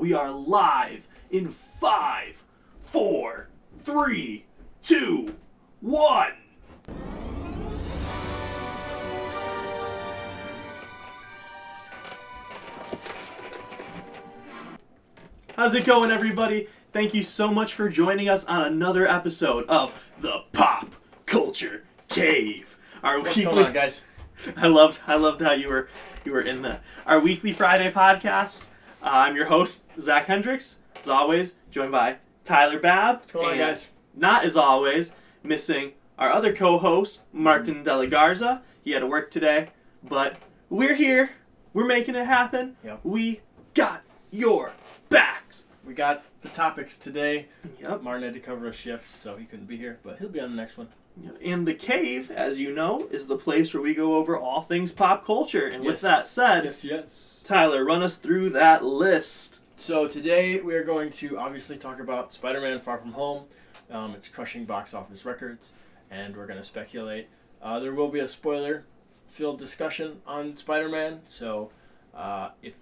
We are live in 5, 4, 3, 2, 1. How's it going, everybody? Thank you so much for joining us on another episode of the Pop Culture Cave. What's going on, guys? I loved how you were in our weekly Friday podcast. I'm your host, Zach Hendricks, as always, joined by Tyler Babb. What's going on, guys? Not as always, missing our other co-host, Martin De La Garza. He had to work today, but we're here. We're making it happen. Yep. We got your backs. We got the topics today. Yep. Martin had to cover a shift, so he couldn't be here, but he'll be on the next one. And the cave, as you know, is the place where we go over all things pop culture. And with that said, yes. Tyler, run us through that list. So today we are going to obviously talk about Spider-Man Far From Home. It's crushing box office records, and we're going to speculate. There will be a spoiler-filled discussion on Spider-Man, so if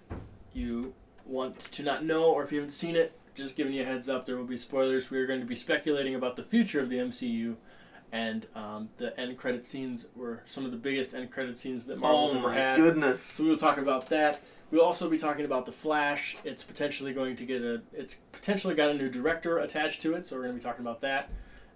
you want to not know or if you haven't seen it, just giving you a heads up, there will be spoilers. We are going to be speculating about the future of the MCU, and the end credit scenes were some of the biggest end credit scenes that Marvel's ever had. Oh my goodness. So we will talk about that. We'll also be talking about The Flash. It's potentially got a new director attached to it, so we're going to be talking about that.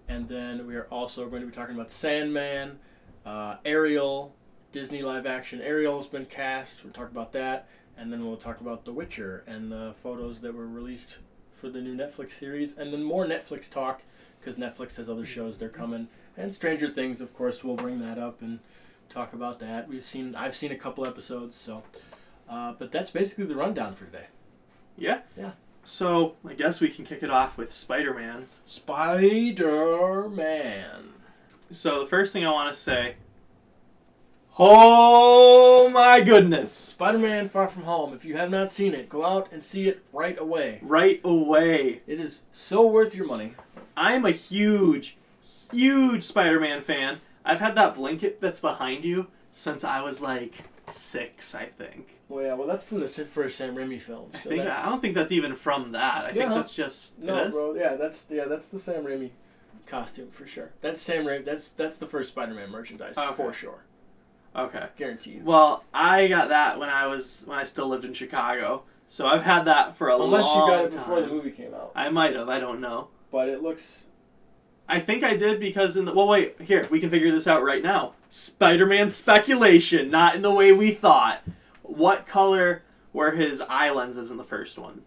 And then we are also going to be talking about Sandman, Ariel, Disney live action Ariel has been cast. We'll talk about that. And then we'll talk about The Witcher and the photos that were released for the new Netflix series. And then more Netflix talk, because Netflix has other shows they're coming. And Stranger Things, of course, we'll bring that up and talk about that. I've seen a couple episodes, so... but that's basically the rundown for today. Yeah? Yeah. So, I guess we can kick it off with Spider-Man. Spider-Man. So, the first thing I want to say... Oh my goodness! Spider-Man Far From Home. If you have not seen it, go out and see it right away. Right away. It is so worth your money. I'm a huge Spider-Man fan. I've had that blanket that's behind you since I was like 6, I think. Well, yeah, that's from the first Sam Raimi film. So I don't think that's even from that. I think that's just... No, bro. Yeah, that's the Sam Raimi costume for sure. That's Sam Raimi. That's the first Spider-Man merchandise for sure. Okay. Guaranteed. Well, I got that when I still lived in Chicago. So I've had that for a long time. Unless you got it before the movie came out. I might have. I don't know. But it looks... I think I did because well, wait. Here, we can figure this out right now. Spider-Man speculation, not in the way we thought. What color were his eye lenses in the first one?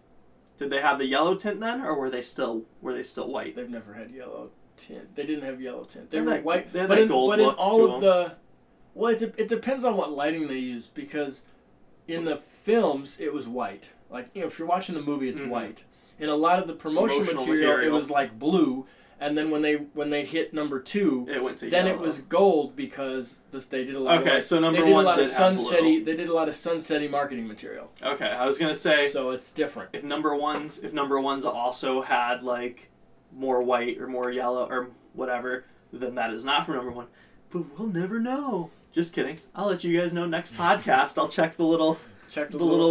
Did they have the yellow tint then, or were they still white? They've never had yellow tint. They didn't have yellow tint. They were were white. They had but that in, gold but in look all to of them. the... Well, it depends on what lighting they use, because in the films, it was white. Like, if you're watching the movie, it's white. In a lot of the promotional material, it was like blue, and then when they hit number 2, it went to then yellow. It was gold because they did a lot of so number they did one a lot did of have blue. They did a lot of sunsetty marketing material. Okay, I was gonna say so it's different. If number ones also had like more white or more yellow or whatever, then that is not from number 1. But we'll never know. Just kidding. I'll let you guys know next podcast. I'll check the little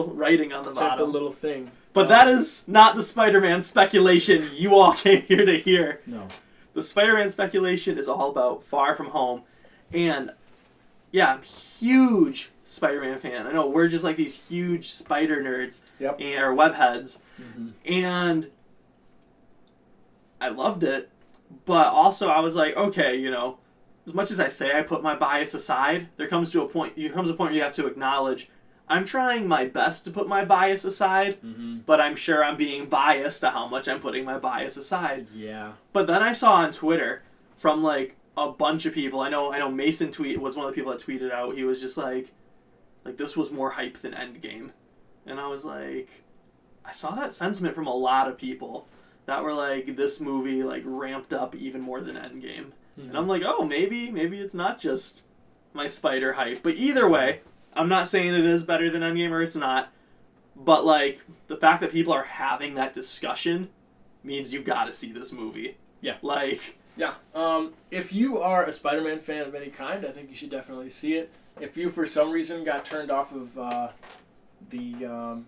writing on the bottom. Check the little thing. But that is not the Spider-Man speculation you all came here to hear. No. The Spider-Man speculation is all about Far From Home. And, yeah, I'm a huge Spider-Man fan. I know, we're just like these huge spider nerds. Yep. Or webheads. Mm-hmm. And I loved it. But also I was like, okay, as much as I say I put my bias aside, there comes a point where you have to acknowledge I'm trying my best to put my bias aside, but I'm sure I'm being biased to how much I'm putting my bias aside. Yeah. But then I saw on Twitter from like a bunch of people. I know Mason was one of the people that tweeted out. He was just like this was more hype than Endgame, and I was like, I saw that sentiment from a lot of people that were like, this movie like ramped up even more than Endgame. And I'm like, oh, maybe it's not just my spider hype. But either way, I'm not saying it is better than Endgame or it's not. But, like, the fact that people are having that discussion means you gotta see this movie. Yeah. Like... Yeah. If you are a Spider-Man fan of any kind, I think you should definitely see it. If you, for some reason, got turned off of the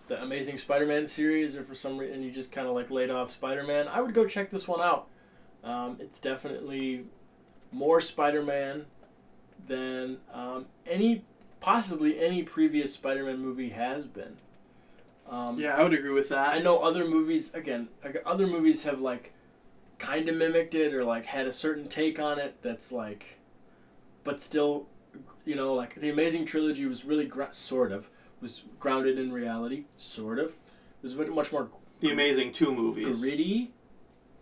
the Amazing Spider-Man series, or for some reason you just kind of like laid off Spider-Man, I would go check this one out. It's definitely more Spider-Man than possibly any previous Spider-Man movie has been. Yeah, I would agree with that. I know other movies have like kind of mimicked it or like had a certain take on it that's like, but still, like the Amazing Trilogy was really was grounded in reality, sort of. It was much more. The Amazing 2 movies. Gritty.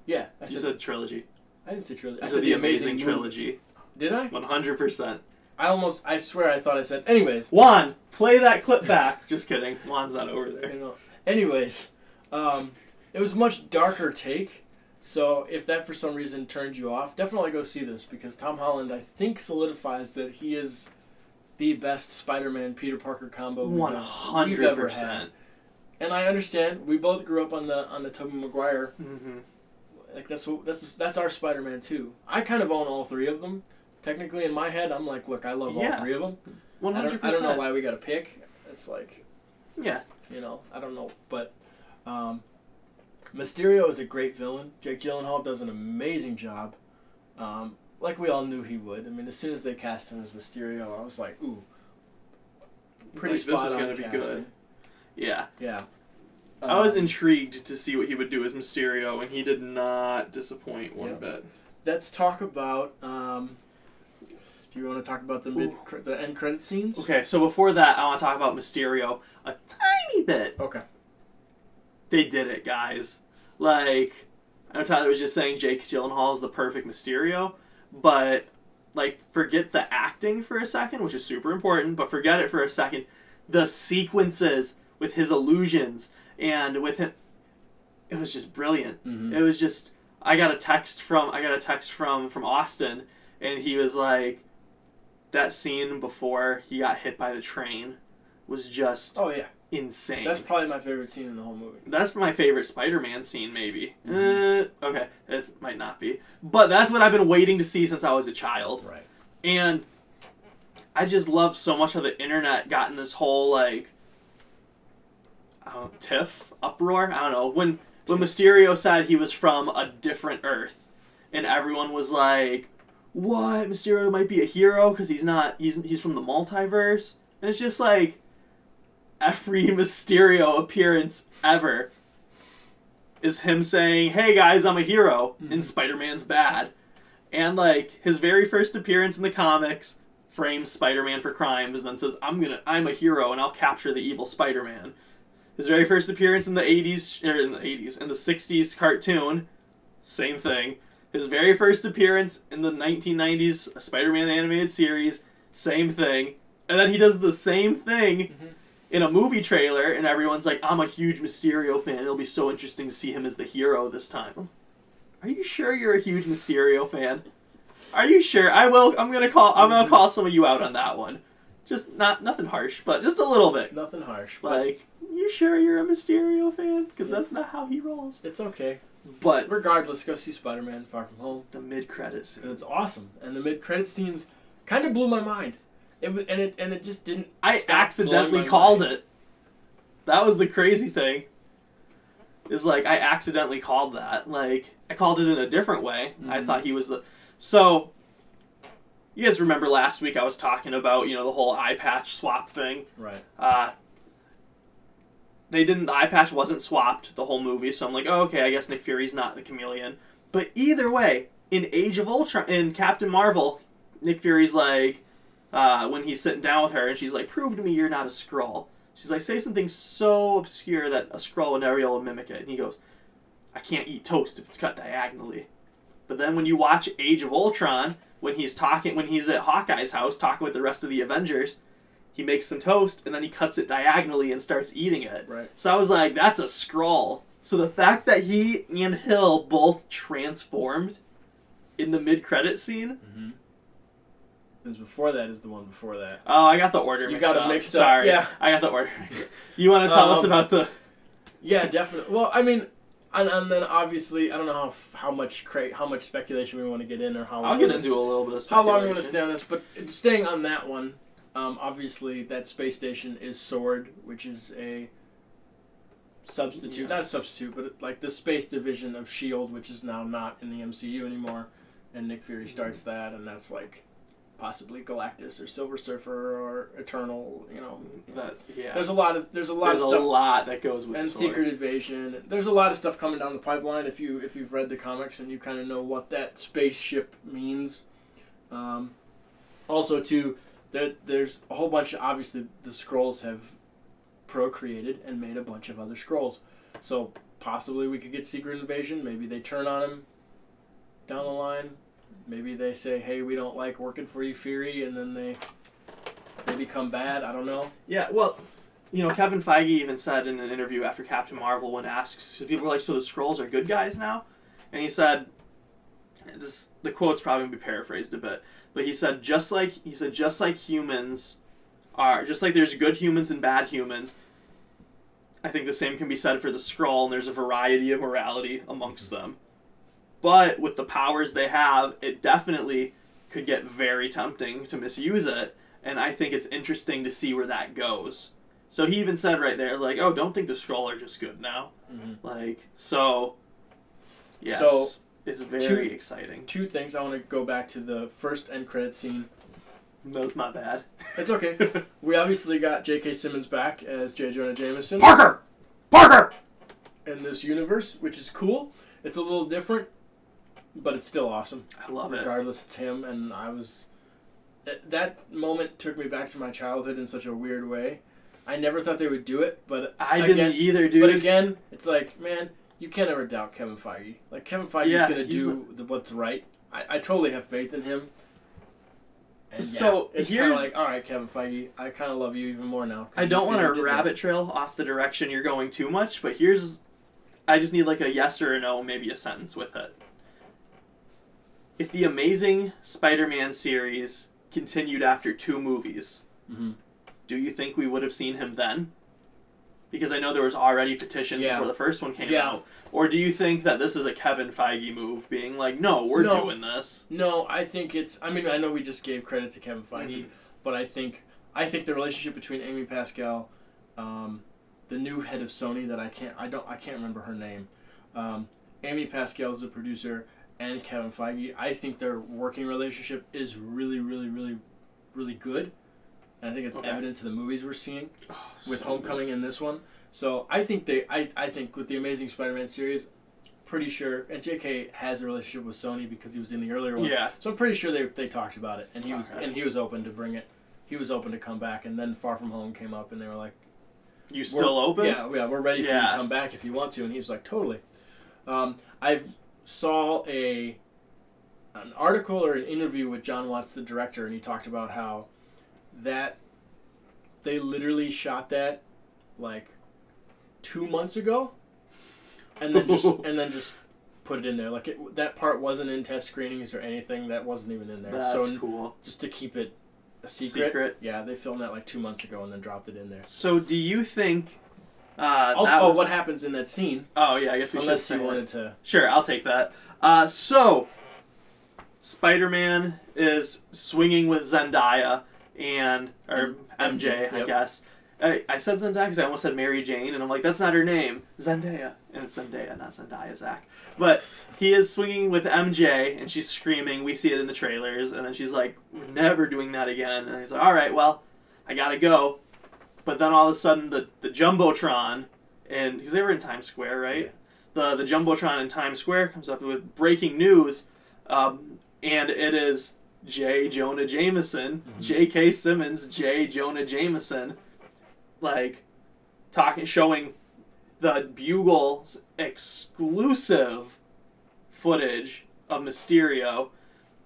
Yeah, You said trilogy. I didn't say trilogy. I I said the Amazing Trilogy. Movie. Did I? 100%. I swear I thought I said. Anyways. Juan, play that clip back. Just kidding. Juan's not over there. Anyways, it was a much darker take. So if that for some reason turns you off, definitely go see this because Tom Holland, I think, solidifies that he is the best Spider-Man Peter Parker combo we've ever had. And I understand we both grew up on the Tobey Maguire. Mm-hmm. Like that's our Spider-Man too. I kind of own all three of them. Technically, in my head, I'm like, look, I love all three of them. 100%. I don't know why we got to pick. It's like, yeah, I don't know, but Mysterio is a great villain. Jake Gyllenhaal does an amazing job. Like we all knew he would. I mean, as soon as they cast him as Mysterio, I was like, ooh, pretty spot on. This is going to be good. Yeah. Yeah. I was intrigued to see what he would do as Mysterio, and he did not disappoint one bit. Let's talk about. Do you want to talk about the end credit scenes? Okay, so before that, I want to talk about Mysterio a tiny bit. Okay. They did it, guys. Like, I know Tyler was just saying Jake Gyllenhaal is the perfect Mysterio, but like, forget the acting for a second, which is super important, but forget it for a second. The sequences with his illusions and with him, it was just brilliant. Mm-hmm. It was just, I got a text from Austin, and he was like, that scene before he got hit by the train was just insane. That's probably my favorite scene in the whole movie. That's my favorite Spider-Man scene, maybe. Mm-hmm. Okay, this might not be. But that's what I've been waiting to see since I was a child. Right. And I just love so much how the internet got in this whole, like, tiff, uproar. I don't know. When Mysterio said he was from a different Earth, and everyone was like, what? Mysterio might be a hero because he's from the multiverse? And it's just like, every Mysterio appearance ever is him saying, hey guys, I'm a hero, and Spider-Man's bad. And like, his very first appearance in the comics frames Spider-Man for crimes, and then says, I'm a hero and I'll capture the evil Spider-Man. His very first appearance in the 60s cartoon, same thing. His very first appearance in the 1990s Spider-Man animated series, same thing. And then he does the same thing in a movie trailer, and everyone's like, I'm a huge Mysterio fan. It'll be so interesting to see him as the hero this time. Are you sure you're a huge Mysterio fan? Are you sure? I'm gonna call some of you out on that one. Just nothing harsh, but just a little bit. Nothing harsh. Like, you sure you're a Mysterio fan? Because that's not how he rolls. It's okay. But regardless, go see Spider-Man Far From Home. The mid-credit scene. And it's awesome. And the mid-credit scenes kind of blew my mind. It just didn't. I accidentally called it. That was the crazy thing. Is like, I accidentally called that. Like, I called it in a different way. Mm-hmm. I thought he was the... So, you guys remember last week I was talking about, the whole eye patch swap thing? Right. The eye patch wasn't swapped the whole movie, so I'm like, oh, okay, I guess Nick Fury's not the chameleon. But either way, in Age of Ultron, in Captain Marvel, Nick Fury's like, when he's sitting down with her, and she's like, prove to me you're not a Skrull. She's like, say something so obscure that a Skrull would never be able to mimic it. And he goes, I can't eat toast if it's cut diagonally. But then when you watch Age of Ultron, when he's at Hawkeye's house talking with the rest of the Avengers, he makes some toast, and then he cuts it diagonally and starts eating it. Right. So I was like, that's a Skrull. So the fact that he and Hill both transformed in the mid-credit scene... Mm-hmm. Because before that is the one before that. Oh, I got the order mixed up. You got it mixed up. Sorry. Yeah. I got the order mixed up. You want to tell us about the... Yeah, definitely. Well, I mean... And then obviously, I don't know how much speculation we want to get in or how long... I'll get into a little bit of speculation. How long we want to stay on this, but staying on that one... obviously, that space station is SWORD, which is a substitute, not substitute, but like the space division of S.H.I.E.L.D., which is now not in the MCU anymore, and Nick Fury starts that, and that's like possibly Galactus or Silver Surfer or Eternal, There's a lot of stuff. A lot that goes with and Sword. Secret Invasion. There's a lot of stuff coming down the pipeline if you've read the comics and you kind of know what that spaceship means. Also, too, there's a whole bunch of, obviously, the Skrulls have procreated and made a bunch of other Skrulls. So possibly we could get Secret Invasion. Maybe they turn on him down the line. Maybe they say, hey, we don't like working for you, Fury, and then they become bad. I don't know. Yeah, well, Kevin Feige even said in an interview after Captain Marvel when asked, people were like, so the Skrulls are good guys now? And he said, the quote's probably going to be paraphrased a bit, but he said, just like humans are, just like there's good humans and bad humans, I think the same can be said for the Skrull, and there's a variety of morality amongst them. But with the powers they have, it definitely could get very tempting to misuse it, and I think it's interesting to see where that goes. So he even said right there, like, oh, don't think the Skrull are just good now. Mm-hmm. Yes, so it's very exciting. Two things. I want to go back to the first end credit scene. No, it's not bad. It's okay. We obviously got J.K. Simmons back as J. Jonah Jameson. Parker! In this universe, which is cool. It's a little different, but it's still awesome. I love it. Regardless, it's him, and that moment took me back to my childhood in such a weird way. I never thought they would do it, but I didn't either, dude. But again, it's like, man, you can't ever doubt Kevin Feige. Like, Kevin Feige is going to do what's right. I totally have faith in him. And so it's kind of like, all right, Kevin Feige, I kind of love you even more now. I don't want to rabbit trail off the direction you're going too much, but I just need like a yes or a no, maybe a sentence with it. If the Amazing Spider-Man series continued after 2 movies, do you think we would have seen him then? Because I know there was already petitions before the first one came out. Or do you think that this is a Kevin Feige move, being like, no, we're doing this? No, I think it's... I mean, I know we just gave credit to Kevin Feige, but I think the relationship between Amy Pascal, the new head of Sony that I can't remember her name, Amy Pascal is the producer, and Kevin Feige, I think their working relationship is really, really, really, really good. And I think it's evident to the movies we're seeing with Homecoming and this one. So I think I think with the Amazing Spider-Man series, pretty sure, and J.K. has a relationship with Sony because he was in the earlier ones. Yeah. So I'm pretty sure they talked about it, and he was open to bring it. He was open to come back, and then Far From Home came up, and they were like, "You still open? Yeah, we're ready for you to come back if you want to." And he was like, "Totally." I saw an article or an interview with John Watts, the director, and he talked about how that they literally shot that like 2 months ago, and then just put it in there. Like that part wasn't in test screenings or anything. That wasn't even in there. That's cool. Just to keep it a secret. Yeah, they filmed that like 2 months ago and then dropped it in there. So do you think? What happens in that scene? Oh yeah, I guess we should. Unless you wanted to. Sure, I'll take that. So Spider-Man is swinging with Zendaya or MJ, yep. I guess. I said Zendaya because I almost said Mary Jane, and I'm like, that's not her name. Zendaya. And it's Zendaya, not Zendaya, Zach. But he is swinging with MJ, and she's screaming. We see it in the trailers, and then she's like, we're never doing that again. And he's like, all right, well, I gotta go. But then all of a sudden, the Jumbotron, and because they were in Times Square, right? Yeah. The Jumbotron in Times Square comes up with breaking news, and it is J. Jonah Jameson, J.K. Simmons, J. Jonah Jameson, like showing the Bugle's exclusive footage of Mysterio,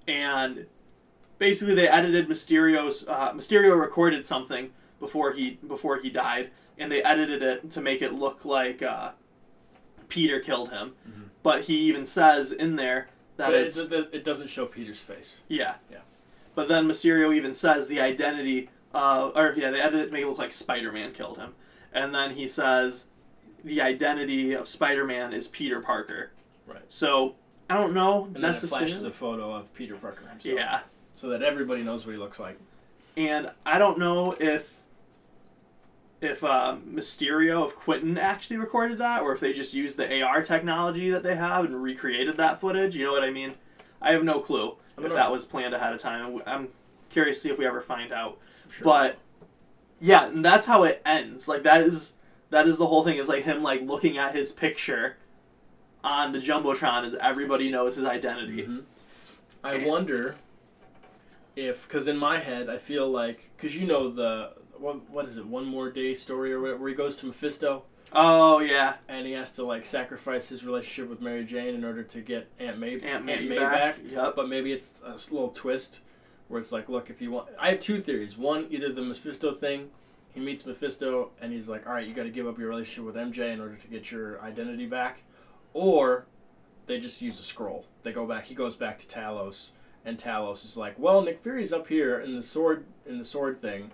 and basically they edited Mysterio recorded something before he died, and they edited it to make it look like Peter killed him. But he even says in there that it doesn't show Peter's face. Yeah. But then Mysterio even says the identity they edited it to make it look like Spider-Man killed him. And then he says the identity of Spider-Man is Peter Parker. Right. So, I don't know and necessarily. And then it flashes a photo of Peter Parker himself. Yeah. So that everybody knows what he looks like. And I don't know if Mysterio, if Quentin actually recorded that, or if they just used the AR technology that they have and recreated that footage. You know what I mean? I have no clue if that was planned ahead of time. I'm curious to see if we ever find out. Sure. But yeah, and that's how it ends. Like that is the whole thing. Is like him like looking at his picture on the jumbotron as everybody knows his identity. Mm-hmm. I wonder if, because in my head I feel like, because you know the what is it, One More Day story or whatever, where he goes to Mephisto. Oh yeah. And he has to like sacrifice his relationship with Mary Jane in order to get Aunt May back. Yep. But maybe it's a little twist where it's like, look, if you want, I have two theories. One, either the Mephisto thing, he meets Mephisto and he's like, all right, you got to give up your relationship with MJ in order to get your identity back, or they just use a scroll. They go back. He goes back to Talos, and Talos is like, well, Nick Fury's up here in the sword thing.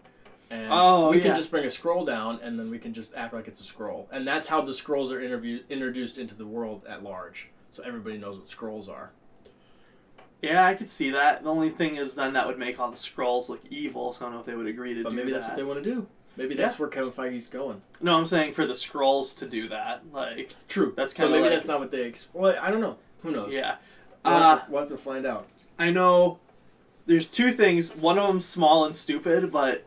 And we can just bring a scroll down, and then we can just act like it's a scroll. And that's how the scrolls are introduced into the world at large. So everybody knows what scrolls are. Yeah, I could see that. The only thing is then that would make all the scrolls look evil, so I don't know if they would agree to do that. But maybe that's what they want to do. Maybe that's where Kevin Feige's going. No, I'm saying for the scrolls to do that. Like, true. That's kind of maybe that's not what they... Well, I don't know. Who knows? Yeah. We'll have to find out. I know there's two things. One of them's small and stupid, but...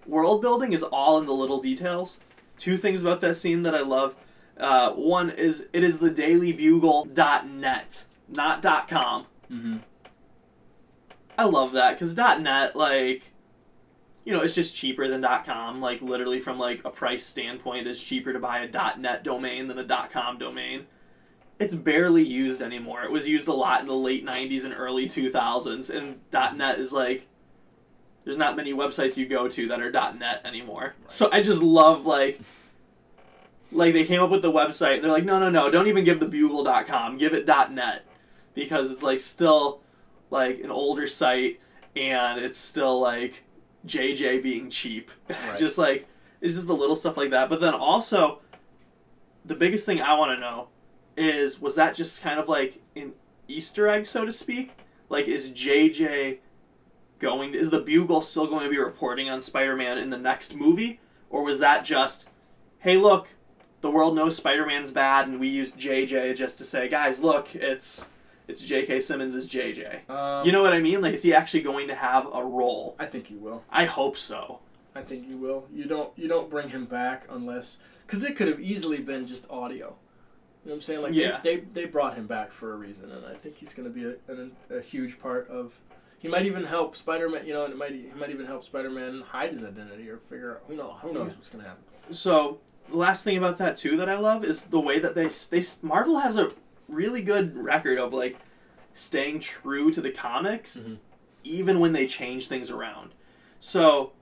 world building is all in the little details. Two things about that scene that I love. One is it is the dailybugle.net, not .com. Mm-hmm. I love that because .net, like, you know, it's just cheaper than .com. Like, literally from like a price standpoint, it's cheaper to buy a .net domain than a .com domain. It's barely used anymore. It was used a lot in the late 90s and early 2000s, and .net is like, there's not many websites you go to that are .net anymore. Right. So I just love, like they came up with the website, and they're like, no, don't even give the bugle.com, give it .net. Because it's, like, still, like, an older site, and it's still, like, JJ being cheap. Right. Just, like, it's just the little stuff like that. But then also, the biggest thing I want to know is, was that just kind of, like, an Easter egg, so to speak? Like, is JJ... is the Bugle still going to be reporting on Spider-Man in the next movie? Or was that just, hey, look, the world knows Spider-Man's bad, and we used JJ just to say, guys, look, it's J.K. Simmons as JJ. You know what I mean? Like, is he actually going to have a role? I think he will. I hope so. I think he will. You don't bring him back unless... Because it could have easily been just audio. You know what I'm saying? Like, yeah. They brought him back for a reason, and I think he's going to be a huge part of... He might even help Spider-Man, you know, and he might even help Spider-Man hide his identity or figure out, who knows what's going to happen. So, the last thing about that, too, that I love is the way that they Marvel has a really good record of, like, staying true to the comics, mm-hmm. even when they change things around. So,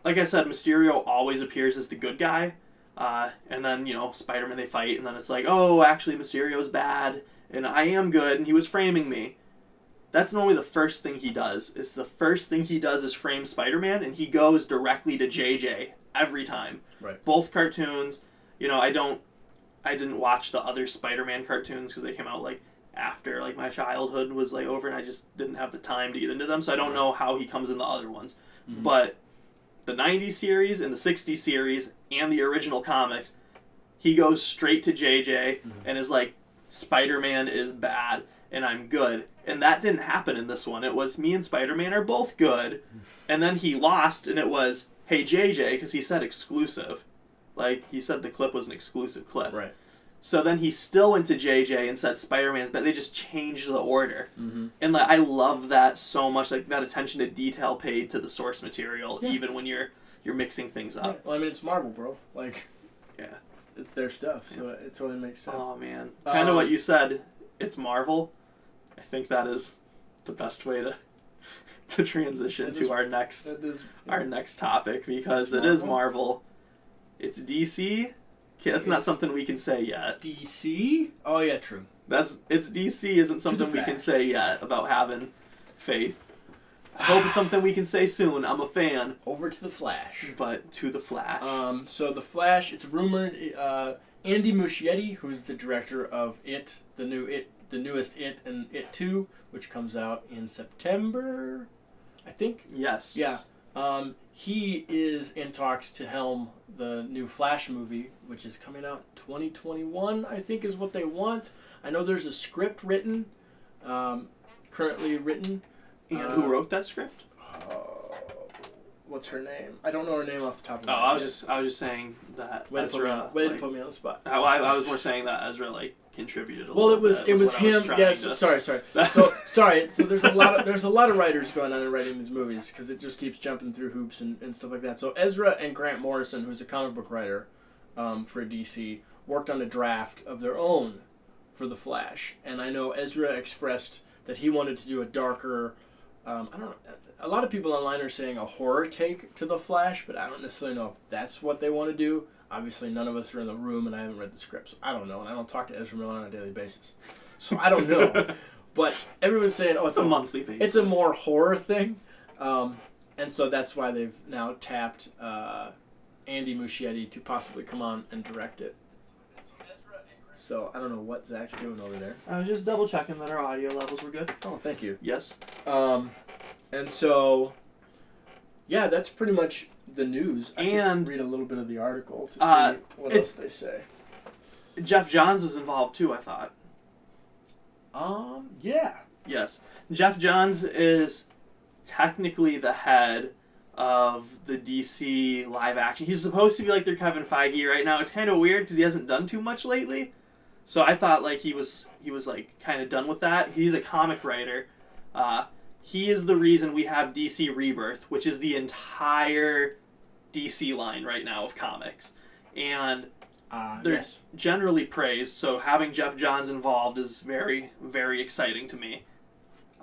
like I said, Mysterio always appears as the good guy, and then, you know, Spider-Man, they fight, and then it's like, oh, actually, Mysterio's bad, and I am good, and he was framing me. That's normally the first thing he does. It's the first thing he does is frame Spider-Man, and he goes directly to JJ every time. Right. Both cartoons. You know, I didn't watch the other Spider-Man cartoons because they came out, like, after, like, my childhood was, like, over, and I just didn't have the time to get into them, so I don't know how he comes in the other ones. Mm-hmm. But the 90s series and the 60s series and the original comics, he goes straight to JJ mm-hmm. and is like, Spider-Man is bad, and I'm good. And that didn't happen in this one. It was, me and Spider-Man are both good. And then he lost, and it was, hey, JJ, because he said exclusive. Like, he said the clip was an exclusive clip. Right. So then he still went to JJ and said Spider-Man's bad. They just changed the order. Mm-hmm. And, like, I love that so much, like, that attention to detail paid to the source material, even when you're mixing things up. Yeah. Well, I mean, it's Marvel, bro. Like, yeah, it's their stuff, so it totally makes sense. Oh, man. Kind of what you said. It's Marvel. I think that is the best way to transition to our next topic, because it is Marvel. It's DC. Okay, that's not something we can say yet. DC? Oh yeah, true. It's DC isn't something we can say yet about having faith. I hope it's something we can say soon. I'm a fan. Over to the Flash. But to the Flash. So the Flash, it's rumored Andy Muschietti, who's the director of It, the newest It and It 2, which comes out in September, I think. Yes. Yeah. He is in talks to helm the new Flash movie, which is coming out 2021, I think is what they want. I know there's a script written, currently written. And who wrote that script? What's her name? I don't know her name off the top of my head. I was just saying that Way Ezra. to put me on the spot. I was more saying that Ezra contributed a well, little bit. It was him. Yes. Sorry. So there's a lot of writers going on and writing these movies because it just keeps jumping through hoops and stuff like that. So Ezra and Grant Morrison, who's a comic book writer for DC, worked on a draft of their own for The Flash, and I know Ezra expressed that he wanted to do a darker. I don't know. A lot of people online are saying a horror take to The Flash, but I don't necessarily know if that's what they want to do. Obviously, none of us are in the room, and I haven't read the script, so I don't know, and I don't talk to Ezra Miller on a daily basis. So I don't know. But everyone's saying, it's a monthly basis. It's a more horror thing. And so that's why they've now tapped Andy Muschietti to possibly come on and direct it. So I don't know what Zach's doing over there. I was just double checking that our audio levels were good. Oh, thank you. Yes. And so, yeah, that's pretty much the news. I can read a little bit of the article to see what else they say. Jeff Johns is involved too, I thought. Yeah. Yes. Jeff Johns is technically the head of the DC live action. He's supposed to be like their Kevin Feige right now. It's kind of weird because he hasn't done too much lately. So I thought he was kind of done with that. He's a comic writer. He is the reason we have DC Rebirth, which is the entire DC line right now of comics. And they're generally praised, so having Jeff Johns involved is very, very exciting to me.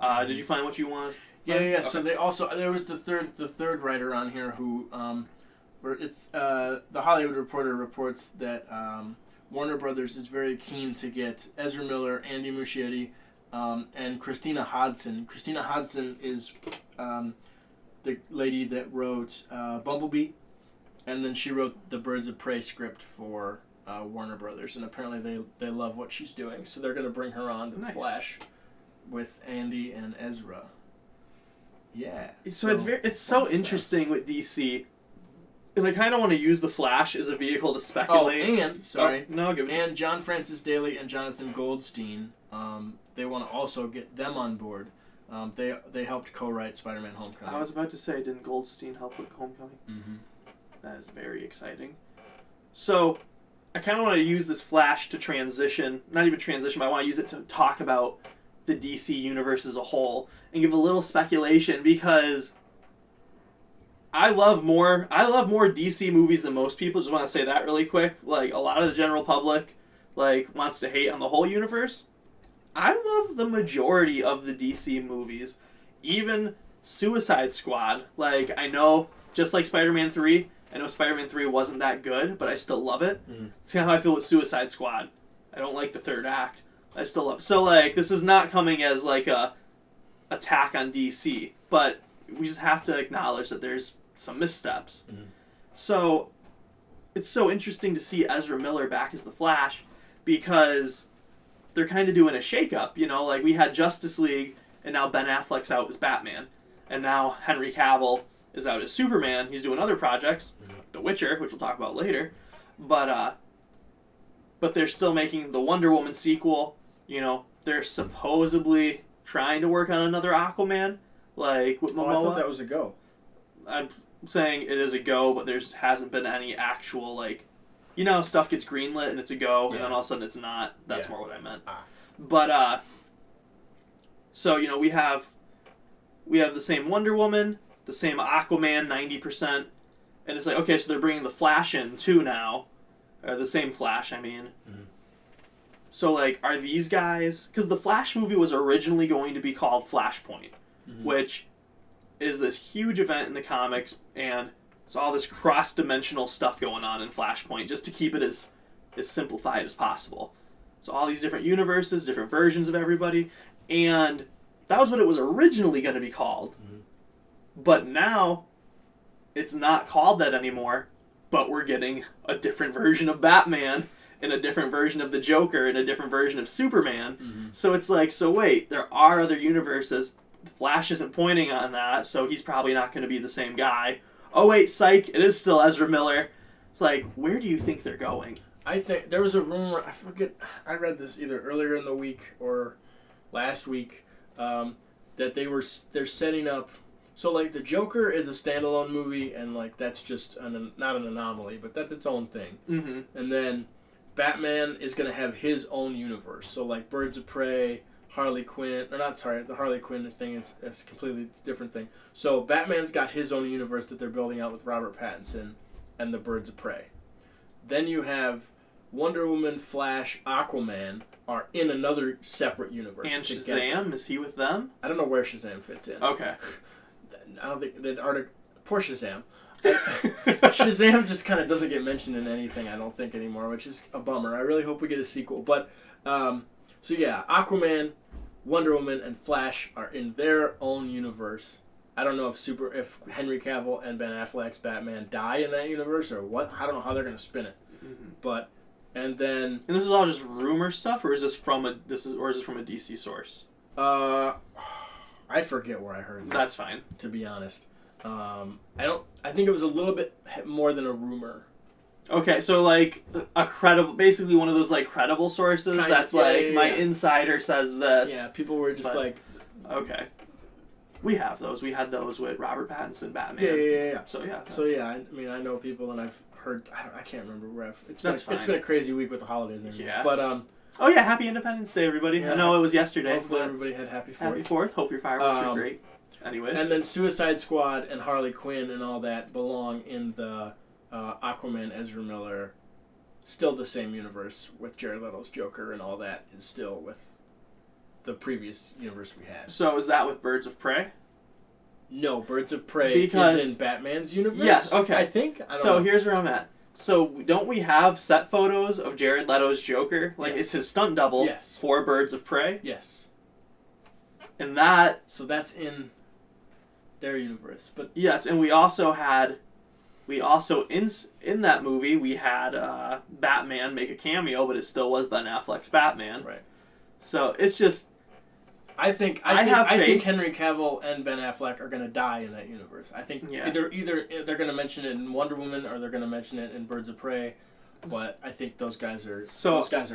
Did you find what you wanted? Yeah. Okay. So there was the third writer on here who the Hollywood Reporter reports that Warner Brothers is very keen to get Ezra Miller, Andy Muschietti, and Christina Hodson. Christina Hodson is the lady that wrote Bumblebee, and then she wrote the Birds of Prey script for Warner Brothers, and apparently they love what she's doing, so they're going to bring her on to The Flash with Andy and Ezra. Yeah. So it's so interesting with DC. And I kind of want to use The Flash as a vehicle to speculate. And John Francis Daly and Jonathan Goldstein, they want to also get them on board. They helped co-write Spider-Man: Homecoming. I was about to say, didn't Goldstein help with Homecoming? Mm-hmm. That is very exciting. So, I kind of want to use this Flash to transition, not even transition, but I want to use it to talk about the DC universe as a whole and give a little speculation because I love more DC movies than most people. Just want to say that really quick. Like, a lot of the general public wants to hate on the whole universe. I love the majority of the DC movies. Even Suicide Squad. I know, just like Spider-Man 3, I know Spider-Man 3 wasn't that good, but I still love it. Mm. It's kind of how I feel with Suicide Squad. I don't like the third act. I still love it. So, this is not coming as, a attack on DC, but we just have to acknowledge that there's some missteps. Mm-hmm. So, it's so interesting to see Ezra Miller back as the Flash because they're kind of doing a shakeup, we had Justice League and now Ben Affleck's out as Batman, and now Henry Cavill is out as Superman. He's doing other projects, The Witcher, which we'll talk about later, but they're still making the Wonder Woman sequel. They're supposedly trying to work on another Aquaman, with Momoa. I thought that was a go. I'm saying it is a go, but there hasn't been any actual, stuff gets greenlit and it's a go, and then all of a sudden it's not. That's more what I meant. But, so, we have the same Wonder Woman, the same Aquaman, 90%, and it's okay, so they're bringing the Flash in, too, now. Or the same Flash, I mean. Mm-hmm. So, are these guys... Because the Flash movie was originally going to be called Flashpoint, mm-hmm. which is this huge event in the comics, and it's all this cross-dimensional stuff going on in Flashpoint, just to keep it as simplified as possible. So all these different universes, different versions of everybody, and that was what it was originally going to be called. Mm-hmm. But now, it's not called that anymore, but we're getting a different version of Batman, and a different version of the Joker, and a different version of Superman. Mm-hmm. So it's so wait, there are other universes, Flash isn't pointing on that, so he's probably not going to be the same guy. Oh wait, psych! It is still Ezra Miller. It's like, where do you think they're going? I think there was a rumor. I forget. I read this either earlier in the week or last week that they're setting up. So like the Joker is a standalone movie, and like that's just not an anomaly, but that's its own thing. Mm-hmm. And then Batman is gonna have his own universe. So like Birds of Prey, Harley Quinn, or not? Sorry, the Harley Quinn thing is a completely different thing. So Batman's got his own universe that they're building out with Robert Pattinson and the Birds of Prey. Then you have Wonder Woman, Flash, Aquaman are in another separate universe. And together. Shazam, is he with them? I don't know where Shazam fits in. Okay. I don't think the article. Poor Shazam. Shazam just kind of doesn't get mentioned in anything, I don't think, anymore, which is a bummer. I really hope we get a sequel. But so yeah, Aquaman, Wonder Woman, and Flash are in their own universe. I don't know if Henry Cavill and Ben Affleck's Batman die in that universe or what. I don't know how they're gonna spin it. Mm-hmm. But and then this is all just rumor stuff, or is this from a DC source? I forget where I heard this. That's fine. To be honest, I think it was a little bit more than a rumor. Okay, so like basically one of those like credible sources my insider says this. Yeah, people were just okay. We have those. We had those with Robert Pattinson, Batman. Yeah. So yeah. I mean, I know people, and I've heard. I can't remember where. It's been a crazy week with the holidays and everything. Yeah. But oh yeah, Happy Independence Day, everybody! Yeah, I know it was yesterday. Hopefully everybody had Happy 4th. Happy 4th. Hope your fireworks are great. Anyways. And then Suicide Squad and Harley Quinn and all that belong in the Aquaman, Ezra Miller, still the same universe with Jared Leto's Joker, and all that is still with the previous universe we had. So is that with Birds of Prey? No, Birds of Prey is in Batman's universe. Yes, okay. I think. So here's where I'm at. So don't we have set photos of Jared Leto's Joker? Like it's his stunt double for Birds of Prey? Yes. And that... So that's in their universe. But yes, and we also in that movie we had Batman make a cameo, but it still was Ben Affleck's Batman. Right. So it's just I think Henry Cavill and Ben Affleck are gonna die in that universe. I think either they're gonna mention it in Wonder Woman or they're gonna mention it in Birds of Prey. But I think those guys are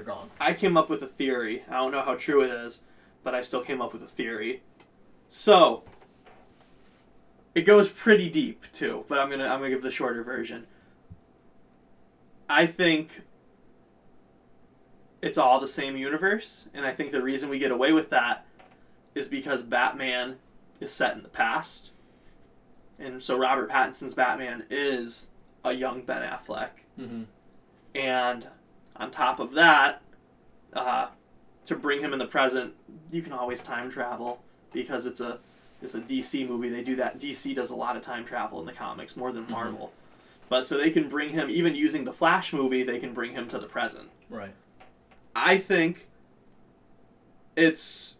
gone. I came up with a theory. I don't know how true it is, but I still came up with a theory. So it goes pretty deep too, but I'm gonna give the shorter version. I think it's all the same universe, and I think the reason we get away with that is because Batman is set in the past, and so Robert Pattinson's Batman is a young Ben Affleck. Mm-hmm. And on top of that, to bring him in the present, you can always time travel because it's a DC movie. They do that. DC does a lot of time travel in the comics, more than Marvel. Mm-hmm. But so they can bring him, even using the Flash movie, they can bring him to the present. Right. I think it's,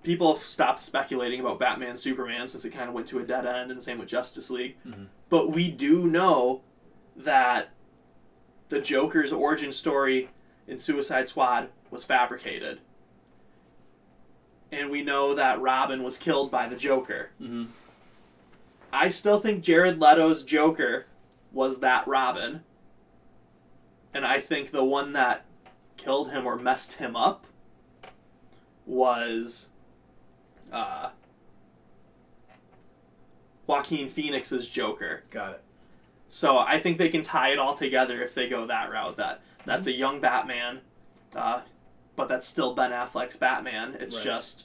people have stopped speculating about Batman, Superman since it kind of went to a dead end, and the same with Justice League. Mm-hmm. But we do know that the Joker's origin story in Suicide Squad was fabricated. And we know that Robin was killed by the Joker. Mm-hmm. I still think Jared Leto's Joker was that Robin. And I think the one that killed him or messed him up was Joaquin Phoenix's Joker. Got it. So I think they can tie it all together if they go that route. That's a young Batman, but that's still Ben Affleck's Batman. It's just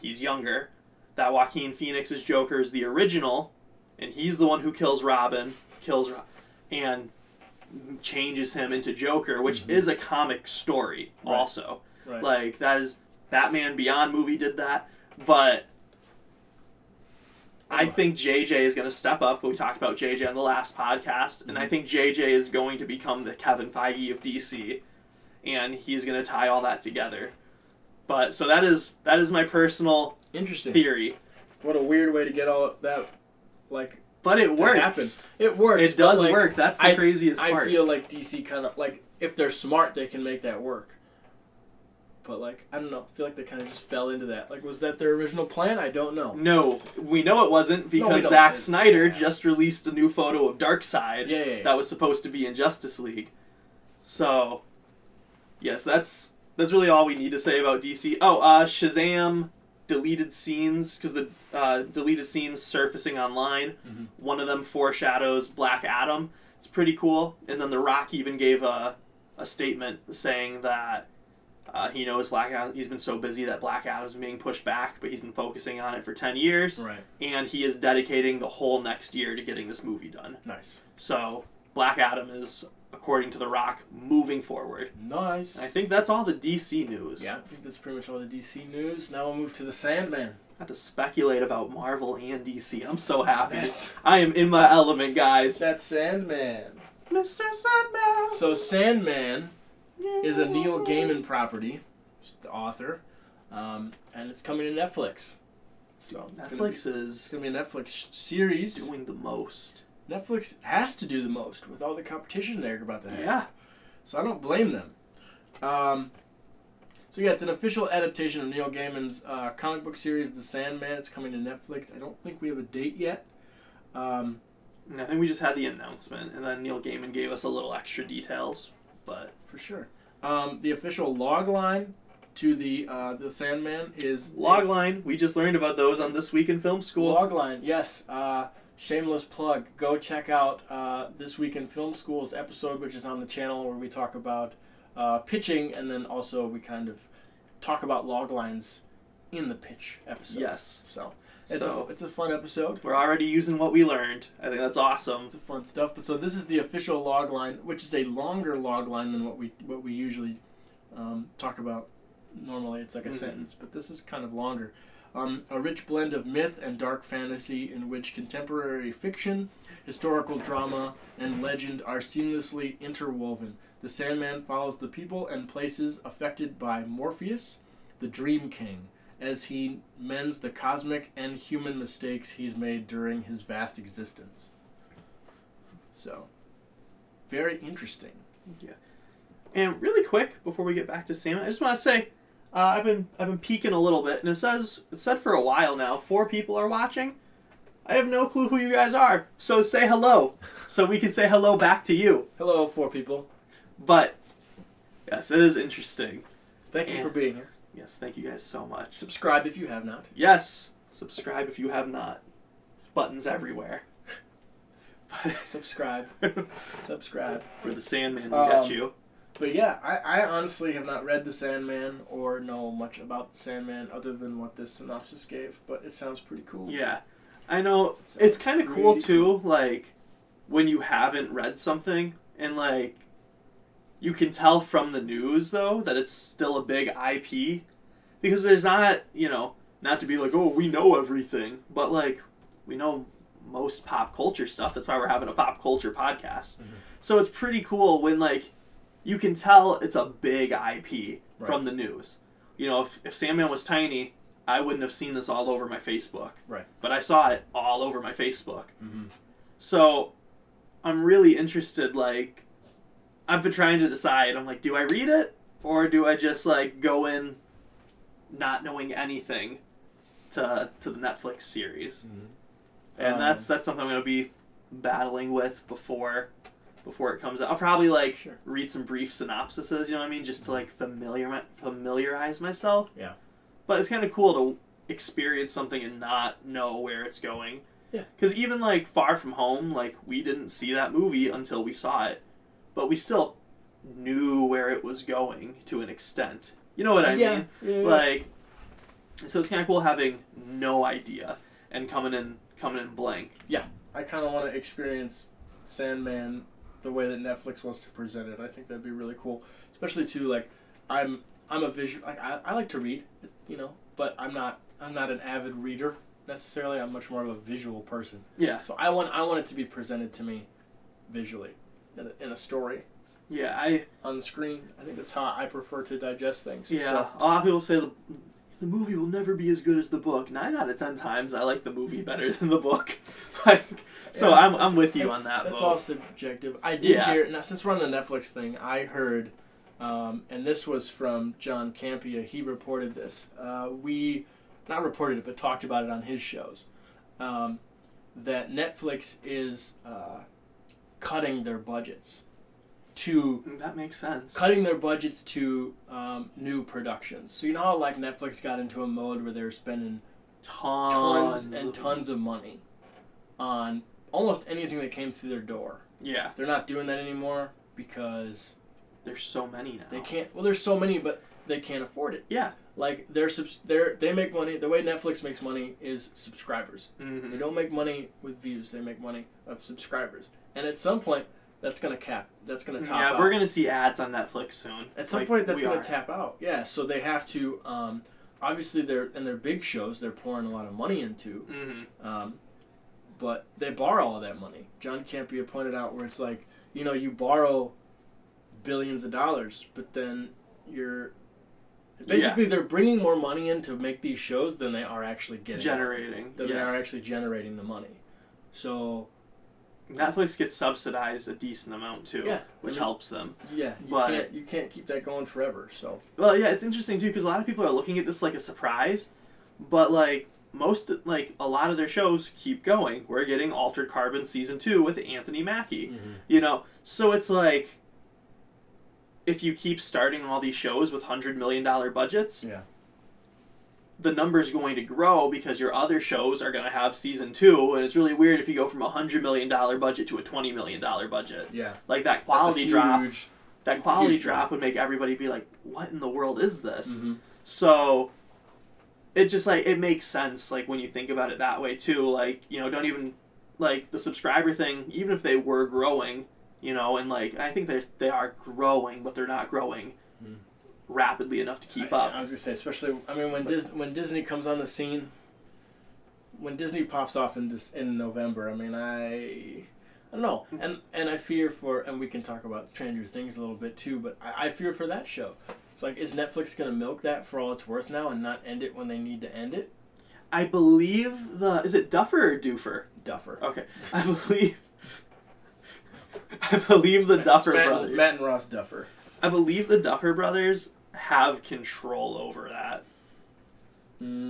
he's younger. That Joaquin Phoenix's Joker is the original, and he's the one who kills Robin, and changes him into Joker, which is a comic story also. Right. Like, that is Batman Beyond movie did that, but I think JJ is going to step up. We talked about JJ on the last podcast, and I think JJ is going to become the Kevin Feige of DC, and he's going to tie all that together. But so that is my personal theory. What a weird way to get all that, but it works. Happen. It works. It does work. That's the craziest part. I feel like DC kind of if they're smart, they can make that work. but like I don't know. I feel like they kind of just fell into that. Like, was that their original plan? I don't know. No, we know it wasn't because Zack Snyder just released a new photo of Darkseid that was supposed to be in Justice League. So, yes, that's really all we need to say about DC. Oh, Shazam deleted scenes, because the deleted scenes surfacing online. Mm-hmm. One of them foreshadows Black Adam. It's pretty cool. And then The Rock even gave a statement saying that he knows Black Adam. He's been so busy that Black Adam's being pushed back, but he's been focusing on it for 10 years. Right. And he is dedicating the whole next year to getting this movie done. Nice. So Black Adam is, according to The Rock, moving forward. Nice. I think that's all the DC news. Yeah, I think that's pretty much all the DC news. Now we'll move to the Sandman. I have to speculate about Marvel and DC. I'm so happy. I am in my element, guys. That's Sandman. Mr. Sandman. So Sandman is a Neil Gaiman property, the author, and it's coming to Netflix. So Netflix is going to be a Netflix series. Doing the most. Netflix has to do the most with all the competition they're about to have. Yeah. So I don't blame them. So yeah, it's an official adaptation of Neil Gaiman's comic book series, The Sandman. It's coming to Netflix. I don't think we have a date yet. I think we just had the announcement, and then Neil Gaiman gave us a little extra details. But for sure. The official log line to the Sandman is... Logline. We just learned about those on This Week in Film School. Logline, yes. Shameless plug. Go check out This Week in Film School's episode, which is on the channel, where we talk about pitching, and then also we kind of talk about log lines in the pitch episode. Yes. So it's a fun episode. We're already using what we learned. I think that's awesome. It's a fun stuff. But so this is the official log line, which is a longer log line than what we usually talk about. Normally it's like a sentence, but this is kind of longer. A rich blend of myth and dark fantasy in which contemporary fiction, historical drama, and legend are seamlessly interwoven. The Sandman follows the people and places affected by Morpheus, the Dream King, as he mends the cosmic and human mistakes he's made during his vast existence. So, very interesting. Yeah. And really quick, before we get back to Sandman, I just want to say, I've been peeking a little bit, and it said for a while now, 4 people are watching. I have no clue who you guys are, so say hello, so we can say hello back to you. Hello, 4 people. But, yes, it is interesting. Thank you for being here. Yes, thank you guys so much. Subscribe if you have not. Yes, subscribe if you have not. Buttons everywhere. Subscribe. Subscribe. For the Sandman, we got you. But yeah, I honestly have not read The Sandman or know much about The Sandman other than what this synopsis gave, but it sounds pretty cool. Yeah. I know. It's kind of cool, too, like, when you haven't read something, and, like, you can tell from the news, though, that it's still a big IP. Because there's not, not to be like, oh, we know everything. But, like, we know most pop culture stuff. That's why we're having a pop culture podcast. Mm-hmm. So it's pretty cool when, like, you can tell it's a big IP from the news. If Sandman was tiny, I wouldn't have seen this all over my Facebook. Right. But I saw it all over my Facebook. Mm-hmm. So I'm really interested, like, I've been trying to decide. I'm like, do I read it? Or do I just, like, go in not knowing anything to the Netflix series? Mm-hmm. And that's something I'm going to be battling with before it comes out. I'll probably, like, read some brief synopsises, you know what I mean? Just to, like, familiarize myself. Yeah. But it's kind of cool to experience something and not know where it's going. Yeah. Because even, like, Far From Home, like, we didn't see that movie until we saw it. But we still knew where it was going to an extent. You know what I mean? Yeah. Like, so it's kind of cool having no idea and coming in blank. Yeah. I kind of want to experience Sandman the way that Netflix wants to present it. I think that'd be really cool. Especially, too, like, I'm a visual... Like, I like to read, but I'm not an avid reader, necessarily. I'm much more of a visual person. Yeah. So I want it to be presented to me visually. In a story. Yeah, on the screen. I think that's how I prefer to digest things. Yeah, so. a lot of people say the movie will never be as good as the book. 9 out of 10 times, I like the movie better than the book. So yeah, I'm with you on that. That's all subjective. I did hear. Now, since we're on the Netflix thing, I heard And this was from John Campea. He reported this. We not reported it, but talked about it on his shows. That Netflix is cutting their budgets to... That makes sense. Cutting their budgets to new productions. So you know how like Netflix got into a mode where they're spending tons and tons of money on almost anything that came through their door. Yeah. They're not doing that anymore because... There's so many now. They can't... Well, there's so many, but they can't afford it. Yeah. Like, they make money... The way Netflix makes money is subscribers. Mm-hmm. They don't make money with views. They make money of subscribers. And at some point, that's going to cap. That's going to top out. Yeah, we're going to see ads on Netflix soon. At some point, that's going to tap out. Yeah, so they have to... obviously, they're big shows they're pouring a lot of money into. Mm-hmm. But they borrow all that money. John Campea pointed out where it's like, you know, you borrow billions of dollars, but then you're... Basically, they're bringing more money in to make these shows than they are actually getting. Generating. Than they are actually generating the money. So... Netflix gets subsidized a decent amount, too, which helps them. Yeah, you can't keep that going forever, so... Well, yeah, it's interesting, too, because a lot of people are looking at this like a surprise, but, like, a lot of their shows keep going. We're getting Altered Carbon Season 2 with Anthony Mackie, mm-hmm. you know? So it's like... If you keep starting all these shows with $100 million budgets, the number's going to grow because your other shows are going to have season 2, and it's really weird if you go from a $100 million budget to a $20 million budget. Yeah. Like that quality drop. That quality drop would make everybody be like, what in the world is this? Mm-hmm. So it just like it makes sense like when you think about it that way too. Like, you know, don't even like the subscriber thing, even if they were growing, you know, and like I think they are growing, but they're not growing rapidly enough to keep up. I was gonna say, especially I mean when Disney comes on the scene, when Disney pops off in November, I mean I don't know, and I fear for, and we can talk about Stranger Things a little bit too, but I fear for that show. It's like, is Netflix gonna milk that for all it's worth now and not end it when they need to end it? I believe is it Duffer or Doofer? Duffer. Okay, I believe the Duffer brothers. Matt and Ross Duffer. I believe the Duffer brothers have control over that.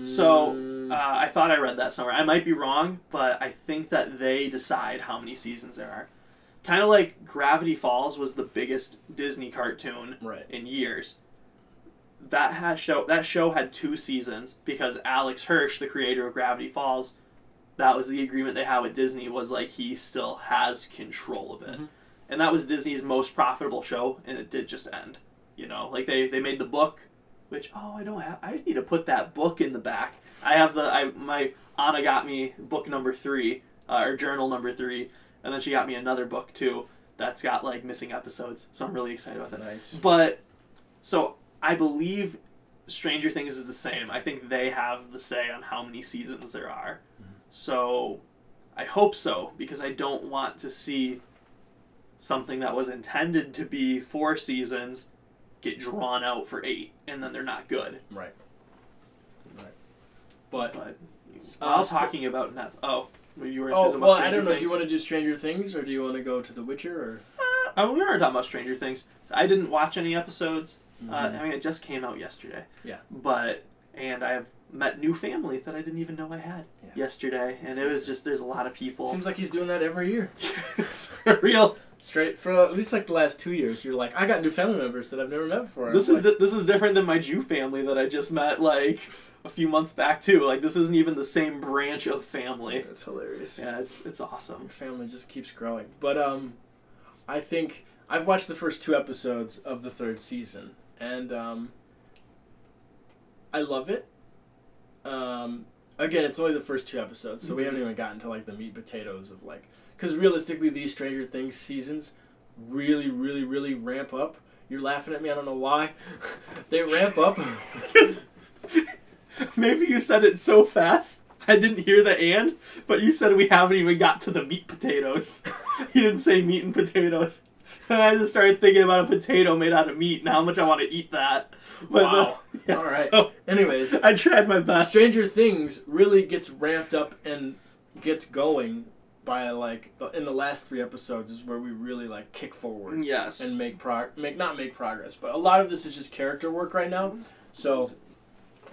So, I thought I read that somewhere. I might be wrong, but I think that they decide how many seasons there are. Kind of like Gravity Falls was the biggest Disney cartoon in years. That show had 2 seasons because Alex Hirsch, the creator of Gravity Falls, that was the agreement they had with Disney, was like he still has control of it. Mm-hmm. And that was Disney's most profitable show, and it did just end. You know, like they made the book, which I need to put that book in the back. I have my Anna got me book number 3, or journal number 3, and then she got me another book too that's got like missing episodes. So I'm really excited about that. Nice. But so I believe Stranger Things is the same. I think they have the say on how many seasons there are. Mm-hmm. So I hope so, because I don't want to see something that was intended to be 4 seasons get drawn out for 8, and then they're not good. Right. But while talking about Netflix... you were saying about I don't know. Things? Do you want to do Stranger Things, or do you want to go to The Witcher? Or we already talking about Stranger Things. I didn't watch any episodes. Mm-hmm. I mean, it just came out yesterday. Yeah. And I have met new family that I didn't even know I had yesterday, and it was just there's a lot of people. Seems like he's doing that every year. It's real. Straight for at least like the last 2 years, you're like, I got new family members that I've never met before. This is different than my Jew family that I just met like a few months back too. Like this isn't even the same branch of family. That's hilarious. Yeah, it's awesome. Your family just keeps growing. But I think I've watched the first 2 episodes of the 3rd season, and I love it. Again, it's only the first 2 episodes, so we haven't even gotten to like the meat and potatoes of like. Because realistically, these Stranger Things seasons really, really, really ramp up. You're laughing at me, I don't know why. They ramp up. Maybe you said it so fast, I didn't hear the and, but you said we haven't even got to the meat potatoes. You didn't say meat and potatoes. And I just started thinking about a potato made out of meat and how much I want to eat that. But wow. All right. So anyways. I tried my best. Stranger Things really gets ramped up and gets going by like in the last 3 episodes is where we really like kick forward. Yes. And make progress, but a lot of this is just character work right now. So,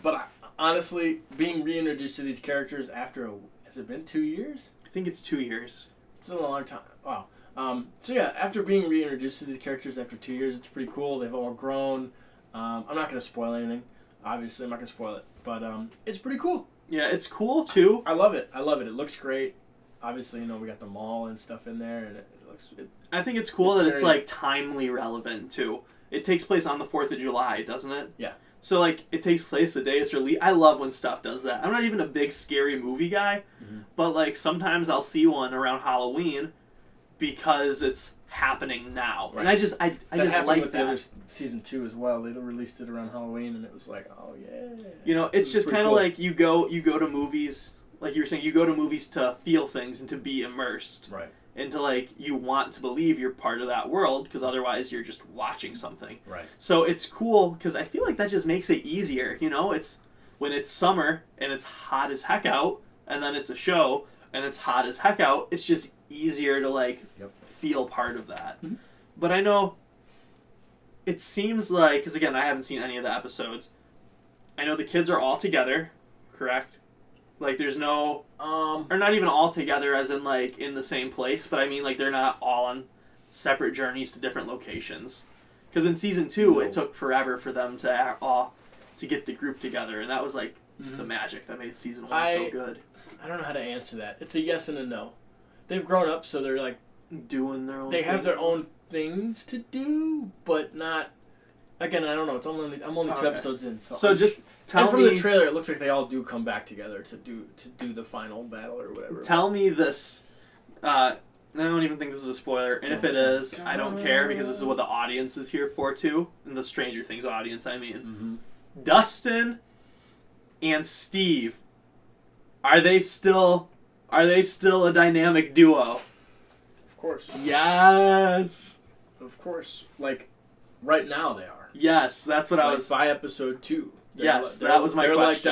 but honestly, being reintroduced to these characters after has it been 2 years? I think it's 2 years. It's been a long time. Wow. So yeah, after being reintroduced to these characters after 2 years, it's pretty cool. They've all grown. I'm not going to spoil anything. Obviously, I'm not going to spoil it. But it's pretty cool. Yeah, it's cool, too. I love it. It looks great. Obviously, we got the mall and stuff in there. And it looks... I think it's cool that it's, like, timely relevant, too. It takes place on the 4th of July, doesn't it? Yeah. So, like, it takes place the day it's released. I love when stuff does that. I'm not even a big scary movie guy. Mm-hmm. But, like, sometimes I'll see one around Halloween because it's happening now. Right. And I just like with that. The other season 2 as well. They released it around Halloween, and it was like, oh yeah. It's just kind of cool. like you go to movies, like you were saying, you go to movies to feel things and to be immersed. Right. And to like you want to believe you're part of that world because otherwise you're just watching something. Right. So it's cool because I feel like that just makes it easier. It's when it's summer and it's hot as heck out, and then it's a show and it's hot as heck out. It's just easier to like. Yep. Feel part of that. Mm-hmm. But I know it seems like, because again I haven't seen any of the episodes, I know the kids are all together, correct? Like there's no or not even all together as in like in the same place, but I mean like they're not all on separate journeys to different locations, because in season 2 it took forever for them to get the group together, and that was like the magic that made season 1 so good. I don't know how to answer that. It's a yes and a no. They've grown up, so they're like doing their own they have their own things to do, but not again, I don't know. I'm only 2 episodes in, so just tell me. And from the trailer it looks like they all do come back together to do the final battle or whatever. Tell me this. I don't even think this is a spoiler, and if it is, I don't care because this is what the audience is here for too, and the Stranger Things audience, I mean. Mm-hmm. Dustin and Steve, are they still a dynamic duo? Of course. Yes. Of course. Like, right now they are. Yes, that's what I was... By episode 2. Yes, that was my question. They're like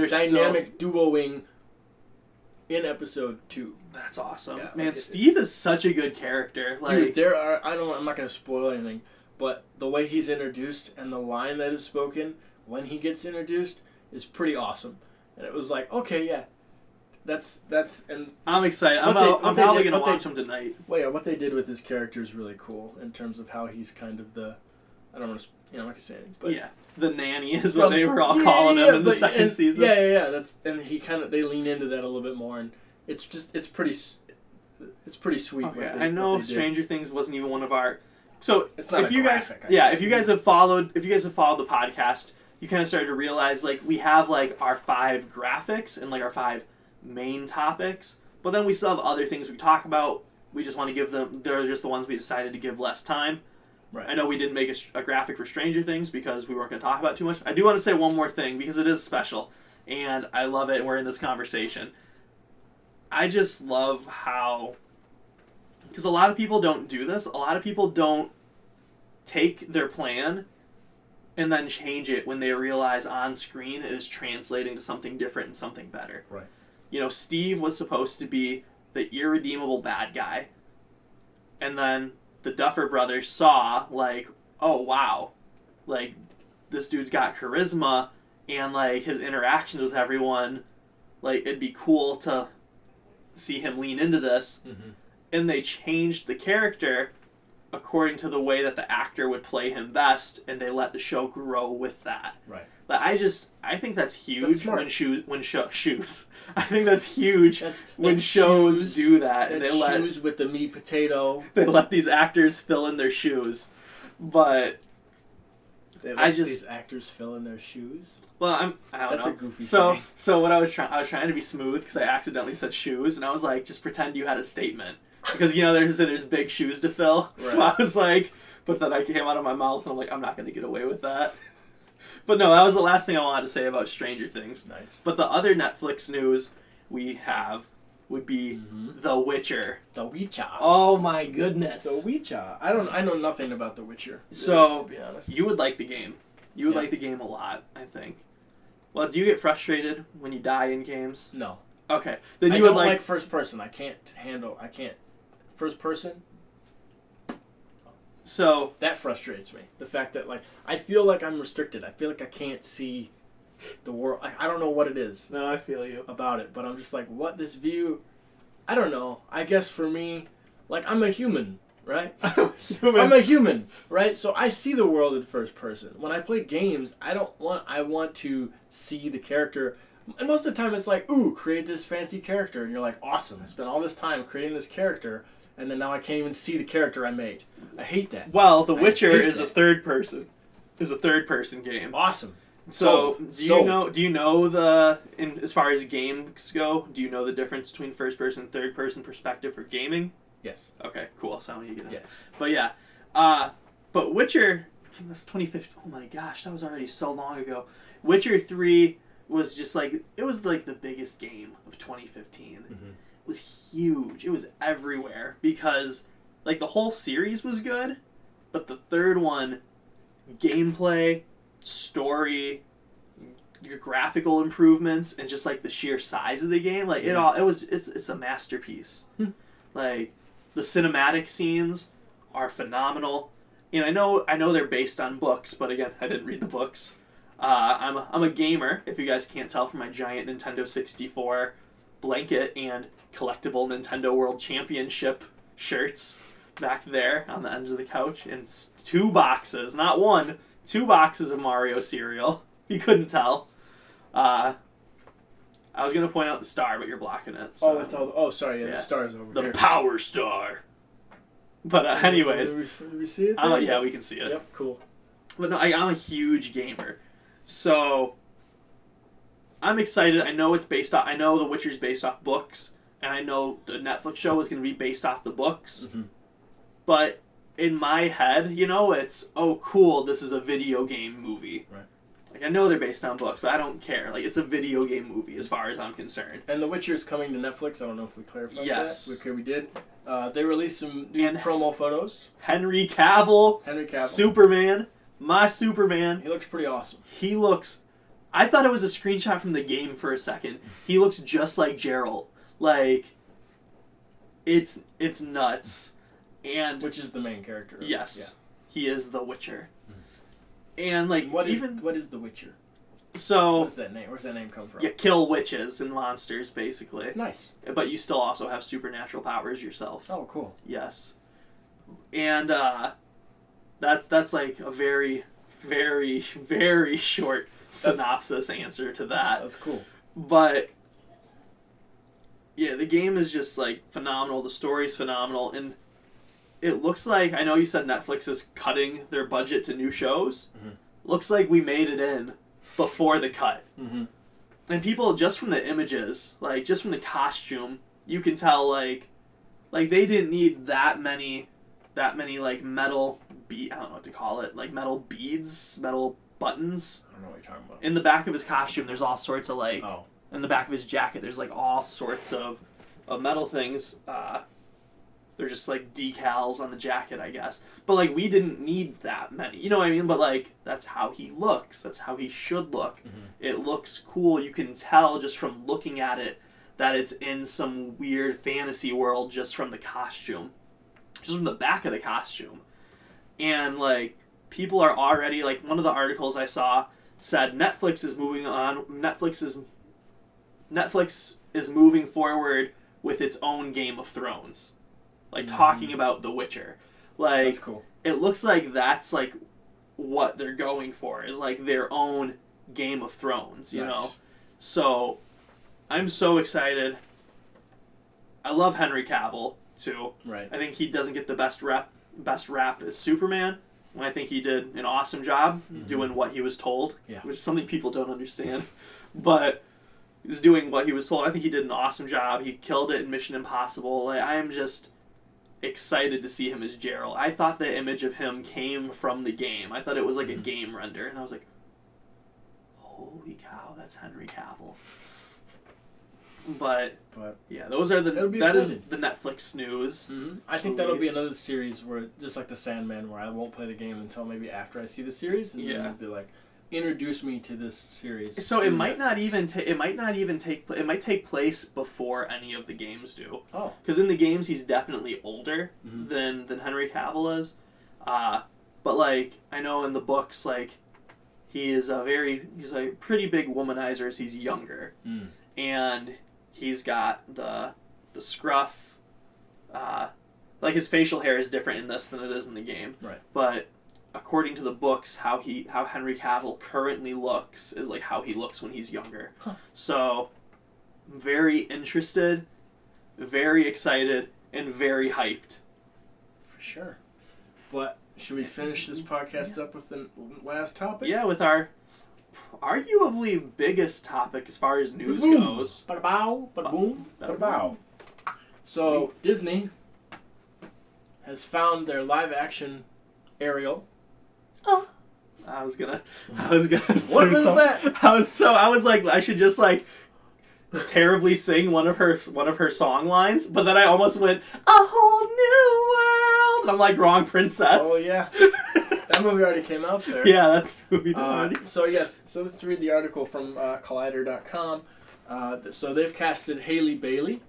dynamic duoing in episode 2. That's awesome. Yeah, man, Steve is such a good character. Like, dude, I'm not going to spoil anything, but the way he's introduced and the line that is spoken when he gets introduced is pretty awesome. And it was like, okay, yeah. And I'm excited. I'm probably going to watch him tonight. Well, yeah, what they did with his character is really cool in terms of how he's kind of I don't want to, I'm not going to say anything. But yeah, the nanny is what they were all calling him in the second season. Yeah. They lean into that a little bit more, and it's pretty sweet. Okay, I know Stranger Things wasn't even one of our. So it's not if you guys have followed the podcast, you kind of started to realize like we have like our 5 graphics and like our 5 main topics, but then we still have other things we talk about. We just want to give them. They're just the ones we decided to give less time. Right. I know we didn't make a graphic for Stranger Things because we weren't going to talk about it too much. I do want to say one more thing because it is special, and I love it. And we're in this conversation. I just love how, because a lot of people don't do this. A lot of people don't take their plan and then change it when they realize on screen it is translating to something different and something better. Right. Steve was supposed to be the irredeemable bad guy. And then the Duffer Brothers saw, like, oh, wow. Like, this dude's got charisma, and, like, his interactions with everyone, like, it'd be cool to see him lean into this. Mm-hmm. And they changed the character according to the way that the actor would play him best, and they let the show grow with that. Right. But I think that's huge when shows. I think that's huge when shows do that, and they let shoes with the meat potato. They let these actors fill in their shoes, but these actors fill in their shoes. Well, I don't know. That's a goofy thing. So what I was trying to be smooth because I accidentally said shoes, and I was like, just pretend you had a statement because there's big shoes to fill. Right. So I was like, but then I came out of my mouth, and I'm like, I'm not going to get away with that. But no, that was the last thing I wanted to say about Stranger Things. Nice. But the other Netflix news we have would be The Witcher. The Witcher. Oh my goodness. The Witcher. I know nothing about The Witcher. Really, so, to be honest. You would like the game. You would like the game a lot, I think. Well, do you get frustrated when you die in games? No. Okay. Then I you would don't like... like first person. I can't. First person, So... that frustrates me. The fact that, like, I feel like I'm restricted. I feel like I can't see the world. I don't know what it is No, I feel you. about it, but I'm just like, what, this view? I don't know. I guess for me, like, I'm a human, right? I'm a human, right? So I see the world in first person. When I play games, I want to see the character. And most of the time it's like, ooh, create this fancy character. And you're like, awesome. I spent all this time creating this character, and then now I can't even see the character I made. I hate that. Well, The Witcher is that. a third person. Is a third person game. Awesome. So, Sold. do you know as far as games go, do you know the difference between first person and third person perspective for gaming? Yes. Okay, cool. So I want you to get it. Yes. But yeah. But Witcher, that's 2015. Oh my gosh, that was already so long ago. Witcher 3 was just like, it was like the biggest game of 2015. Mm-hmm. It was huge. It was everywhere because like the whole series was good, but the third one, gameplay, story, graphical improvements, and just like the sheer size of the game, like it's a masterpiece. Like the cinematic scenes are phenomenal, and I know they're based on books, but again, I didn't read the books. I'm a gamer, if you guys can't tell from my giant Nintendo 64 blanket and collectible Nintendo World Championship shirts back there on the end of the couch, and 2 boxes, not one, 2 boxes of Mario cereal. You couldn't tell. I was gonna point out the star, but you're blocking it. So. Oh, it's all. Oh, sorry. Yeah, the star's over the here. The Power Star. But anyways, do we see it? There? Yeah, we can see it. Yep, cool. But no, I'm a huge gamer, so I'm excited. I know it's based off. I know The Witcher's based off books, and I know the Netflix show is going to be based off the books. Mm-hmm. But in my head, it's, oh cool, this is a video game movie. Right. Like, I know they're based on books, but I don't care. Like, it's a video game movie as far as I'm concerned. And The Witcher's coming to Netflix. I don't know if we clarified that. Yes. Okay, we did. They released some new promo photos. Henry Cavill. Superman. My Superman. He looks pretty awesome. He looks... I thought it was a screenshot from the game for a second. He looks just like Geralt. Like, it's nuts. And which is the main character. Yes. Yeah. He is the Witcher. And like what is the Witcher? So what's that name? Where's that name come from? You kill witches and monsters, basically. Nice. But you still also have supernatural powers yourself. Oh, cool. Yes. And that's like a very, very, very short synopsis answer to that. That's cool. But yeah, the game is just like phenomenal. The story's phenomenal, and it looks like, I know you said Netflix is cutting their budget to new shows. Mm-hmm. Looks like we made it in before the cut. Mm-hmm. And people, just from the images, like just from the costume, you can tell like they didn't need that many like metal I don't know what to call it, like metal beads, metal buttons. I don't know what you're talking about. In the back of his costume, there's all sorts of like, in the back of his jacket, there's like all sorts of metal things. They're just like decals on the jacket, I guess. But like, we didn't need that many. You know what I mean? But like, that's how he looks. That's how he should look. Mm-hmm. It looks cool. You can tell just from looking at it that it's in some weird fantasy world just from the costume. Just from the back of the costume. And like, people are already, like, one of the articles I saw said Netflix is moving on. Netflix is moving forward with its own Game of Thrones. Like, talking about The Witcher. Like, that's cool. It looks like that's, like, what they're going for, is, like, their own Game of Thrones, you know? So, I'm so excited. I love Henry Cavill, too. Right. I think he doesn't get the best rap as Superman. I think he did an awesome job doing what he was told, which is something people don't understand. But he was doing what he was told. I think he did an awesome job. He killed it in Mission Impossible. Like, I am just excited to see him as Geralt. I thought the image of him came from the game. I thought it was like a game render, and I was like, holy cow, that's Henry Cavill. But yeah, those are that is the Netflix news. Mm-hmm. I think that'll be another series where, just like the Sandman, where I won't play the game until maybe after I see the series, and then I'll be like, introduced me to this series. So through it might not Netflix. even it might take place before any of the games do. Oh. Because in the games he's definitely older Mhm. than Henry Cavill is. But like I know in the books like he's a pretty big womanizer as he's younger. Mm. And he's got the scruff. Like his facial hair is different in this than it is in the game. Right. But according to the books, how Henry Cavill currently looks is like how he looks when he's younger. Huh. So, very interested, very excited, and very hyped. For sure. But should we finish this podcast up with the last topic? Yeah, with our arguably biggest topic as far as news Ba-boom. goes. Bada bow, bada boom, bada bow. So Disney has found their live action Ariel. Oh. I was gonna. What was that? I was like, I should just like terribly sing one of her song lines, but then I almost went a whole new world. And I'm like, wrong princess. Oh yeah, that movie already came out there. Yeah, that's who we did. So let's read the article from Collider.com. So they've casted Haley Bailey,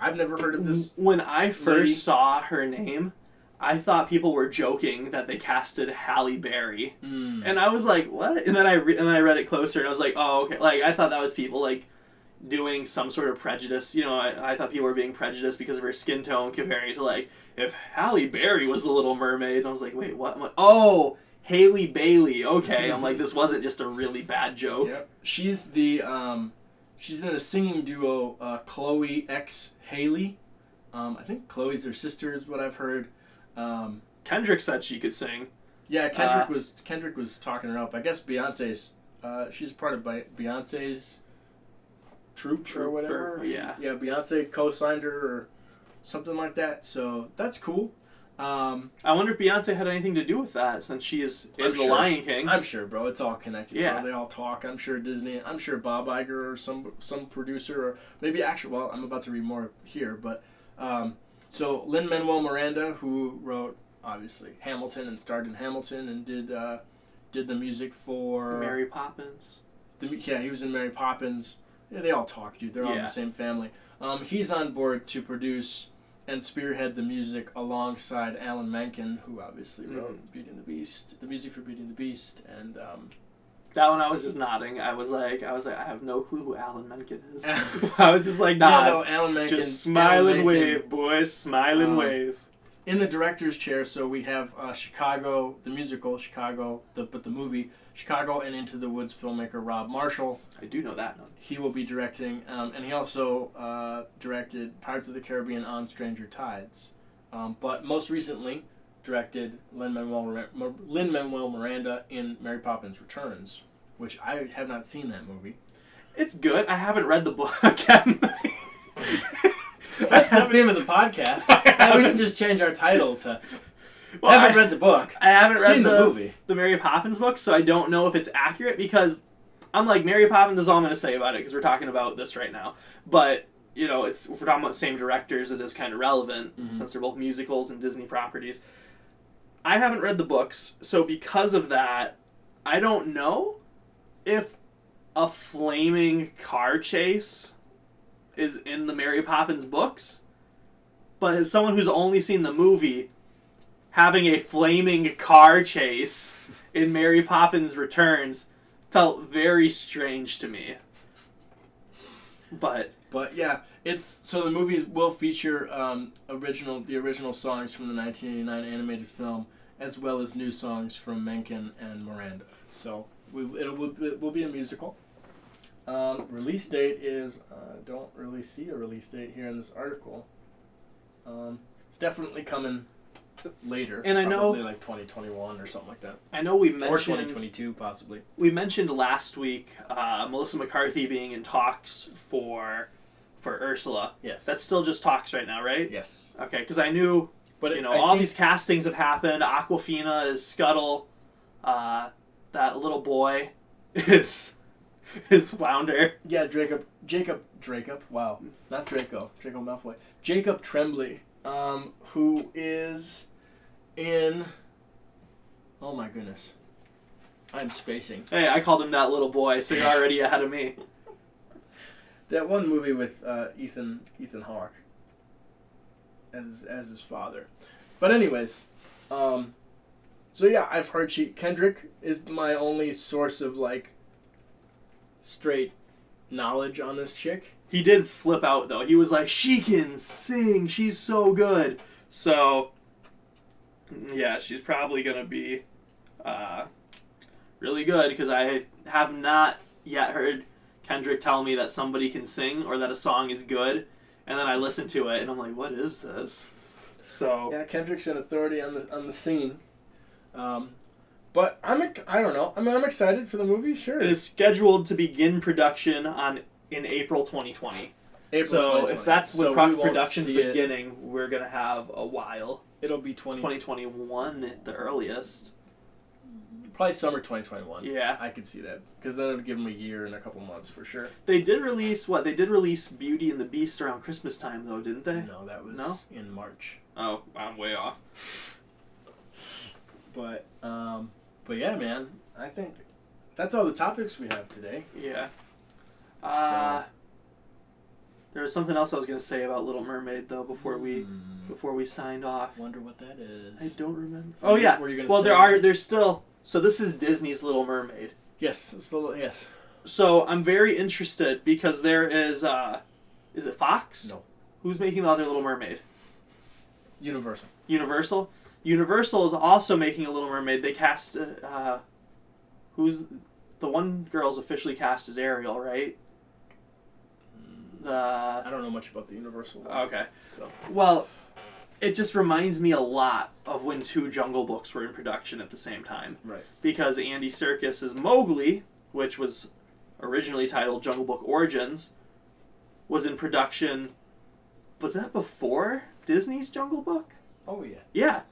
I've never heard of this. When I first lady. saw her name, I thought people were joking that they casted Halle Berry, and I was like, "What?" And then I read it closer, and I was like, "Oh, okay." Like I thought that was people like doing some sort of prejudice. You know, I thought people were being prejudiced because of her skin tone, comparing it to like if Halle Berry was the Little Mermaid. And I was like, "Wait, what?" I'm like, "Oh, Haley Bailey." Okay, I'm like, this wasn't just a really bad joke. Yep. She's she's in a singing duo, Chloe x Haley. I think Chloe's her sister is what I've heard. Kendrick said she could sing. Yeah, Kendrick was talking her up. I guess Beyonce's she's part of Beyonce's troupe or whatever. Yeah. Yeah, Beyonce co-signed her or something like that. So that's cool. I wonder if Beyonce had anything to do with that since she's in The sure. Lion King. I'm sure, bro. It's all connected. Yeah. Bro. They all talk. I'm sure Disney. I'm sure Bob Iger or some producer or maybe well, I'm about to read more here, but so Lin-Manuel Miranda, who wrote obviously Hamilton and starred in Hamilton and did the music for Mary Poppins. He was in Mary Poppins. Yeah, they all talk, dude. They're all in the same family. He's on board to produce and spearhead the music alongside Alan Menken, who obviously wrote Beauty and the Beast, the music for Beauty and the Beast, and that one I was just nodding. I was like, I have no clue who Alan Menken is. I was just like, nod. no, Alan Menken. Just smile and wave, boys. Smile and wave. In the director's chair, so we have Chicago, the musical, Chicago, but the movie, Chicago and Into the Woods filmmaker Rob Marshall. I do know that. He will be directing, and he also directed Pirates of the Caribbean on Stranger Tides. But most recently, directed Lin-Manuel Miranda in Mary Poppins Returns, which I have not seen that movie. It's good. I haven't read the book again. That's the theme of the podcast. We should just change our title to haven't read the book. I haven't read the movie. The Mary Poppins book, so I don't know if it's accurate because I'm like, Mary Poppins is all I'm going to say about it because we're talking about this right now. But, you know, if we're talking about the same directors, it is kind of relevant since they're both musicals and Disney properties. I haven't read the books, so because of that, I don't know if a flaming car chase is in the Mary Poppins books, but as someone who's only seen the movie, having a flaming car chase in Mary Poppins Returns felt very strange to me. But yeah, so the movies will feature the original songs from the 1989 animated film, as well as new songs from Menken and Miranda. So it will be a musical. Release date is don't really see a release date here in this article. It's definitely coming later, and I know probably like 2021 or something like that. I know we mentioned, or 2022 possibly. We mentioned last week Melissa McCarthy being in talks for Ursula. Yes, that's still just talks right now, right? Yes. Okay, because I knew, but all these castings have happened. Awkwafina is Scuttle. That little boy is Flounder. Yeah, Jacob. Wow, not Draco Malfoy. Jacob Tremblay, who is in. Oh my goodness. I'm spacing. Hey, I called him that little boy, so you're already ahead of me. That one movie with Ethan Hawke as his father. But anyways, so yeah, I've heard Kendrick is my only source of like straight knowledge on this chick. He did flip out though. He was like, "She can sing. She's so good." So yeah, she's probably gonna be really good because I have not yet heard Kendrick tell me that somebody can sing or that a song is good, and then I listen to it and I'm like, what is this? So yeah, Kendrick's an authority on the scene. But I don't know. I mean, I'm excited for the movie. Sure. It is scheduled to begin production in April 2020. So 2020. if that's when production's beginning, we're gonna have a while. It'll be 2021 at the earliest. Probably summer 2021. Yeah. I could see that. Because then it would give them a year and a couple months for sure. They did release what? They did release Beauty and the Beast around Christmas time, though, didn't they? No, that was in March. Oh, I'm way off. But yeah, man. I think that's all the topics we have today. Yeah. So. There was something else I was going to say about Little Mermaid, though, before we signed off. Wonder what that is. I don't remember. Oh, yeah. Were you gonna well, say there's still... So this is Disney's Little Mermaid. Yes, yes. So I'm very interested because there is it Fox? No. Who's making the other Little Mermaid? Universal. Universal? Universal is also making a Little Mermaid. They cast, who's, the one girl's officially cast as Ariel, right? I don't know much about the Universal one. Okay. So. Well, it just reminds me a lot of when two Jungle Books were in production at the same time. Right. Because Andy Serkis's Mowgli, which was originally titled Jungle Book Origins, was in production... Was that before Disney's Jungle Book? Oh, yeah. Yeah.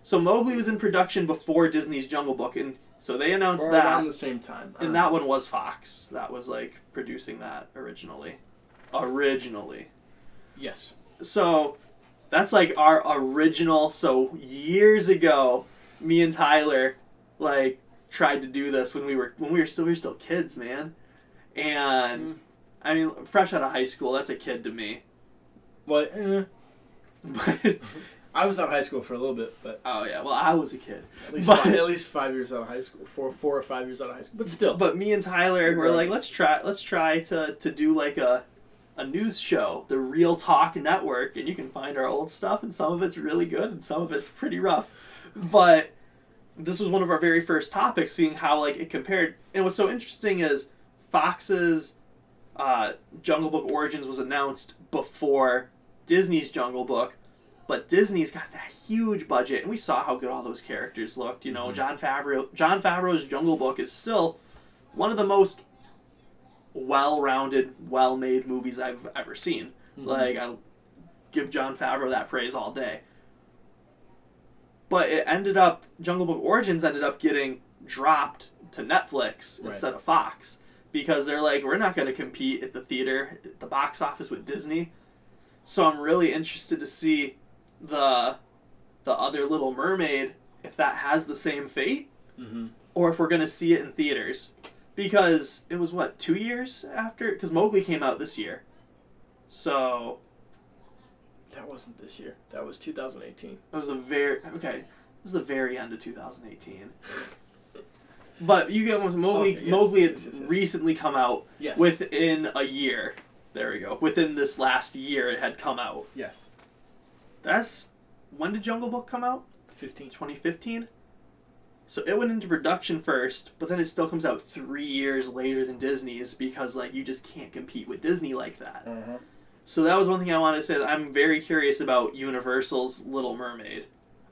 So Mowgli was in production before Disney's Jungle Book, and so they announced or that... around the same time. And that one was Fox. That was, like, producing that originally. Yes. So... That's like our original. So years ago, me and Tyler like tried to do this when we were still kids, man. And I mean, fresh out of high school, that's a kid to me. Well, But I was out of high school for a little bit, but oh yeah, well I was a kid. At least 5 years out of high school, 4 or 5 years out of high school, but still. But me and Tyler were like, let's try to do like a news show, the Real Talk Network, and you can find our old stuff, and some of it's really good, and some of it's pretty rough. But this was one of our very first topics, seeing how like it compared. And what's so interesting is Fox's Jungle Book Origins was announced before Disney's Jungle Book, but Disney's got that huge budget, and we saw how good all those characters looked. You know, Jon Favreau's Jungle Book is still one of the most well-rounded, well-made movies I've ever seen. Mm-hmm. Like, I'll give Jon Favreau that praise all day. But Jungle Book Origins ended up getting dropped to Netflix instead of Fox. Because they're like, we're not going to compete at the theater, at the box office with Disney. So I'm really interested to see the other Little Mermaid, if that has the same fate, or if we're going to see it in theaters. Because it was, 2 years after? Because Mowgli came out this year. So... That wasn't this year. That was 2018. It was the very end of 2018. But you get Mowgli. Okay, yes, Mowgli had recently come out. Yes. Within a year. There we go. Within this last year, it had come out. Yes. When did Jungle Book come out? 2015. So it went into production first, but then it still comes out 3 years later than Disney's because like you just can't compete with Disney like that. Uh-huh. So that was one thing I wanted to say. I'm very curious about Universal's Little Mermaid.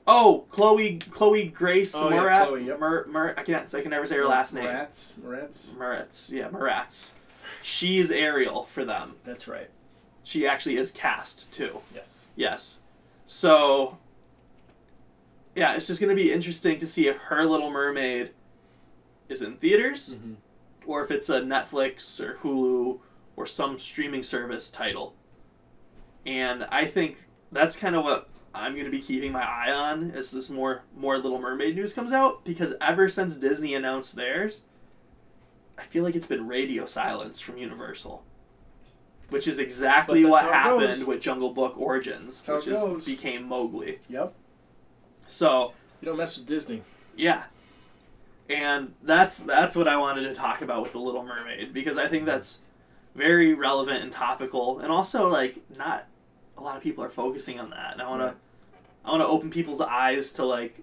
Oh, Chloe Grace Moretz. Chloe, yep. I can never say her last name. Moretz. Yeah, Moretz. She's Ariel for them. That's right. She actually is cast too. Yes. So, yeah, it's just going to be interesting to see if her Little Mermaid is in theaters, or if it's a Netflix or Hulu or some streaming service title. And I think that's kind of what I'm going to be keeping my eye on as this more Little Mermaid news comes out, because ever since Disney announced theirs, I feel like it's been radio silence from Universal. Which is exactly what happened with Jungle Book Origins, which became Mowgli. Yep. So you don't mess with Disney. Yeah. And that's what I wanted to talk about with The Little Mermaid, because I think that's very relevant and topical, and also like not a lot of people are focusing on that. And I want to open people's eyes to like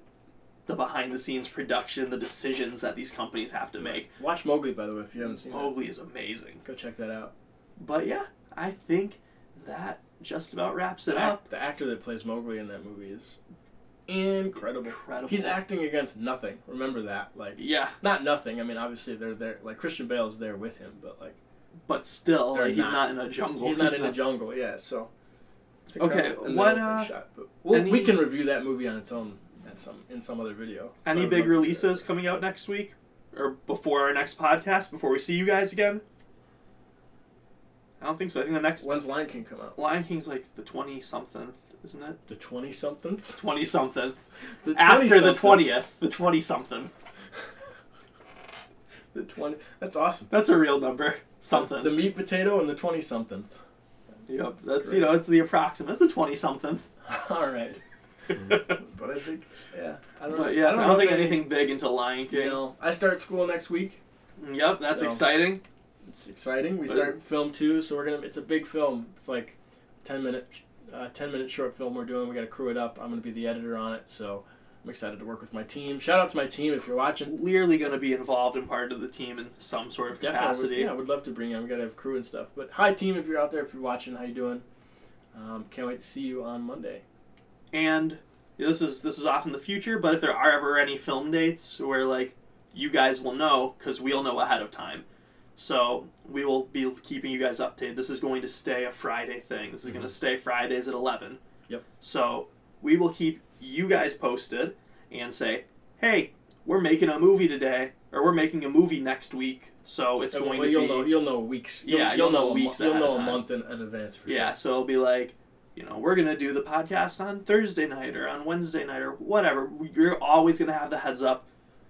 the behind the scenes production, the decisions that these companies have to make. Watch Mowgli, by the way, if you haven't seen it. Mowgli is amazing. Go check that out. But yeah, I think that just about wraps it up. The actor that plays Mowgli in that movie is incredible. He's acting against nothing. Remember that. Like, yeah. Not nothing. I mean, obviously they're there. Like, Christian Bale is there with him, but like. But still, like, he's not in a jungle. He's not in a jungle. Yeah. So. It's okay. What? Shot, but we can review that movie on its own in some other video. Any big releases coming out next week, or before our next podcast? Before we see you guys again? I don't think so. I think the next... When's Lion King come out? Lion King's like the 20-something, isn't it? The 20-something? 20-something. After the 20th. The 20-something. The 20... That's awesome. That's a real number. Something. The meat potato and the 20-something. Yep. That's, great. It's the approximate. It's the 20-something. All right. But I think... Yeah. I don't think anything big until Lion King. No. I start school next week. Yep. That's exciting. It's exciting. We start film 2, so it's a big film. It's like 10-minute short film we're doing. We got to crew it up. I'm going to be the editor on it, so I'm excited to work with my team. Shout out to my team if you're watching. Clearly going to be involved in part of the team in some sort of capacity. I would love to bring you. We got to have crew and stuff. But hi team, if you're out there, if you're watching, how you doing? Can't wait to see you on Monday. And this is off in the future, but if there are ever any film dates where like you guys will know, because we'll know ahead of time. So we will be keeping you guys updated. This is going to stay a Friday thing. This is going to stay Fridays at 11. Yep. So we will keep you guys posted and say, hey, we're making a movie today, or we're making a movie next week. So it's going to be... You'll know weeks. You'll know weeks ahead of time. You'll know a month in advance for sure. Yeah, so it'll be like, we're going to do the podcast on Thursday night or on Wednesday night or whatever. You're always going to have the heads up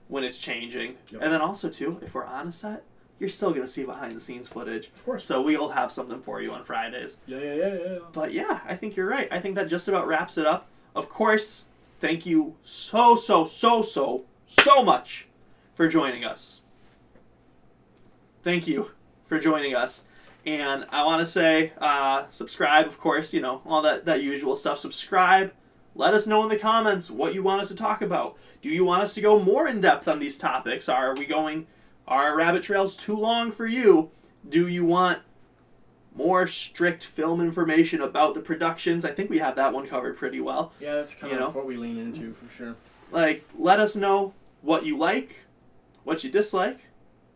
when it's changing. Yep. And then also, too, if we're on a set, you're still going to see behind-the-scenes footage. Of course. So we'll have something for you on Fridays. Yeah. But yeah, I think you're right. I think that just about wraps it up. Of course, thank you so much for joining us. Thank you for joining us. And I want to say, subscribe, of course, all that usual stuff. Subscribe. Let us know in the comments what you want us to talk about. Do you want us to go more in-depth on these topics? Are our rabbit trails too long for you? Do you want more strict film information about the productions? I think we have that one covered pretty well. Yeah, that's kind of what we lean into for sure. Like, let us know what you like, what you dislike,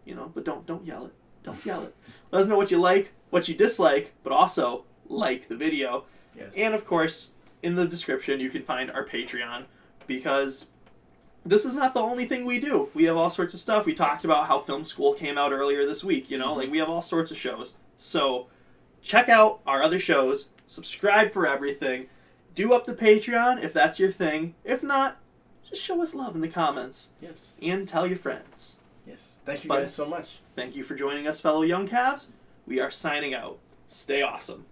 but don't yell it. Don't yell it. Let us know what you like, what you dislike, but also like the video. Yes. And of course, in the description you can find our Patreon, because this is not the only thing we do. We have all sorts of stuff. We talked about how Film School came out earlier this week, like we have all sorts of shows. So check out our other shows, subscribe for everything, do up the Patreon if that's your thing. If not, just show us love in the comments. Yes. And tell your friends. Yes. Thank you guys so much. Thank you for joining us, fellow Young Cavs. We are signing out. Stay awesome.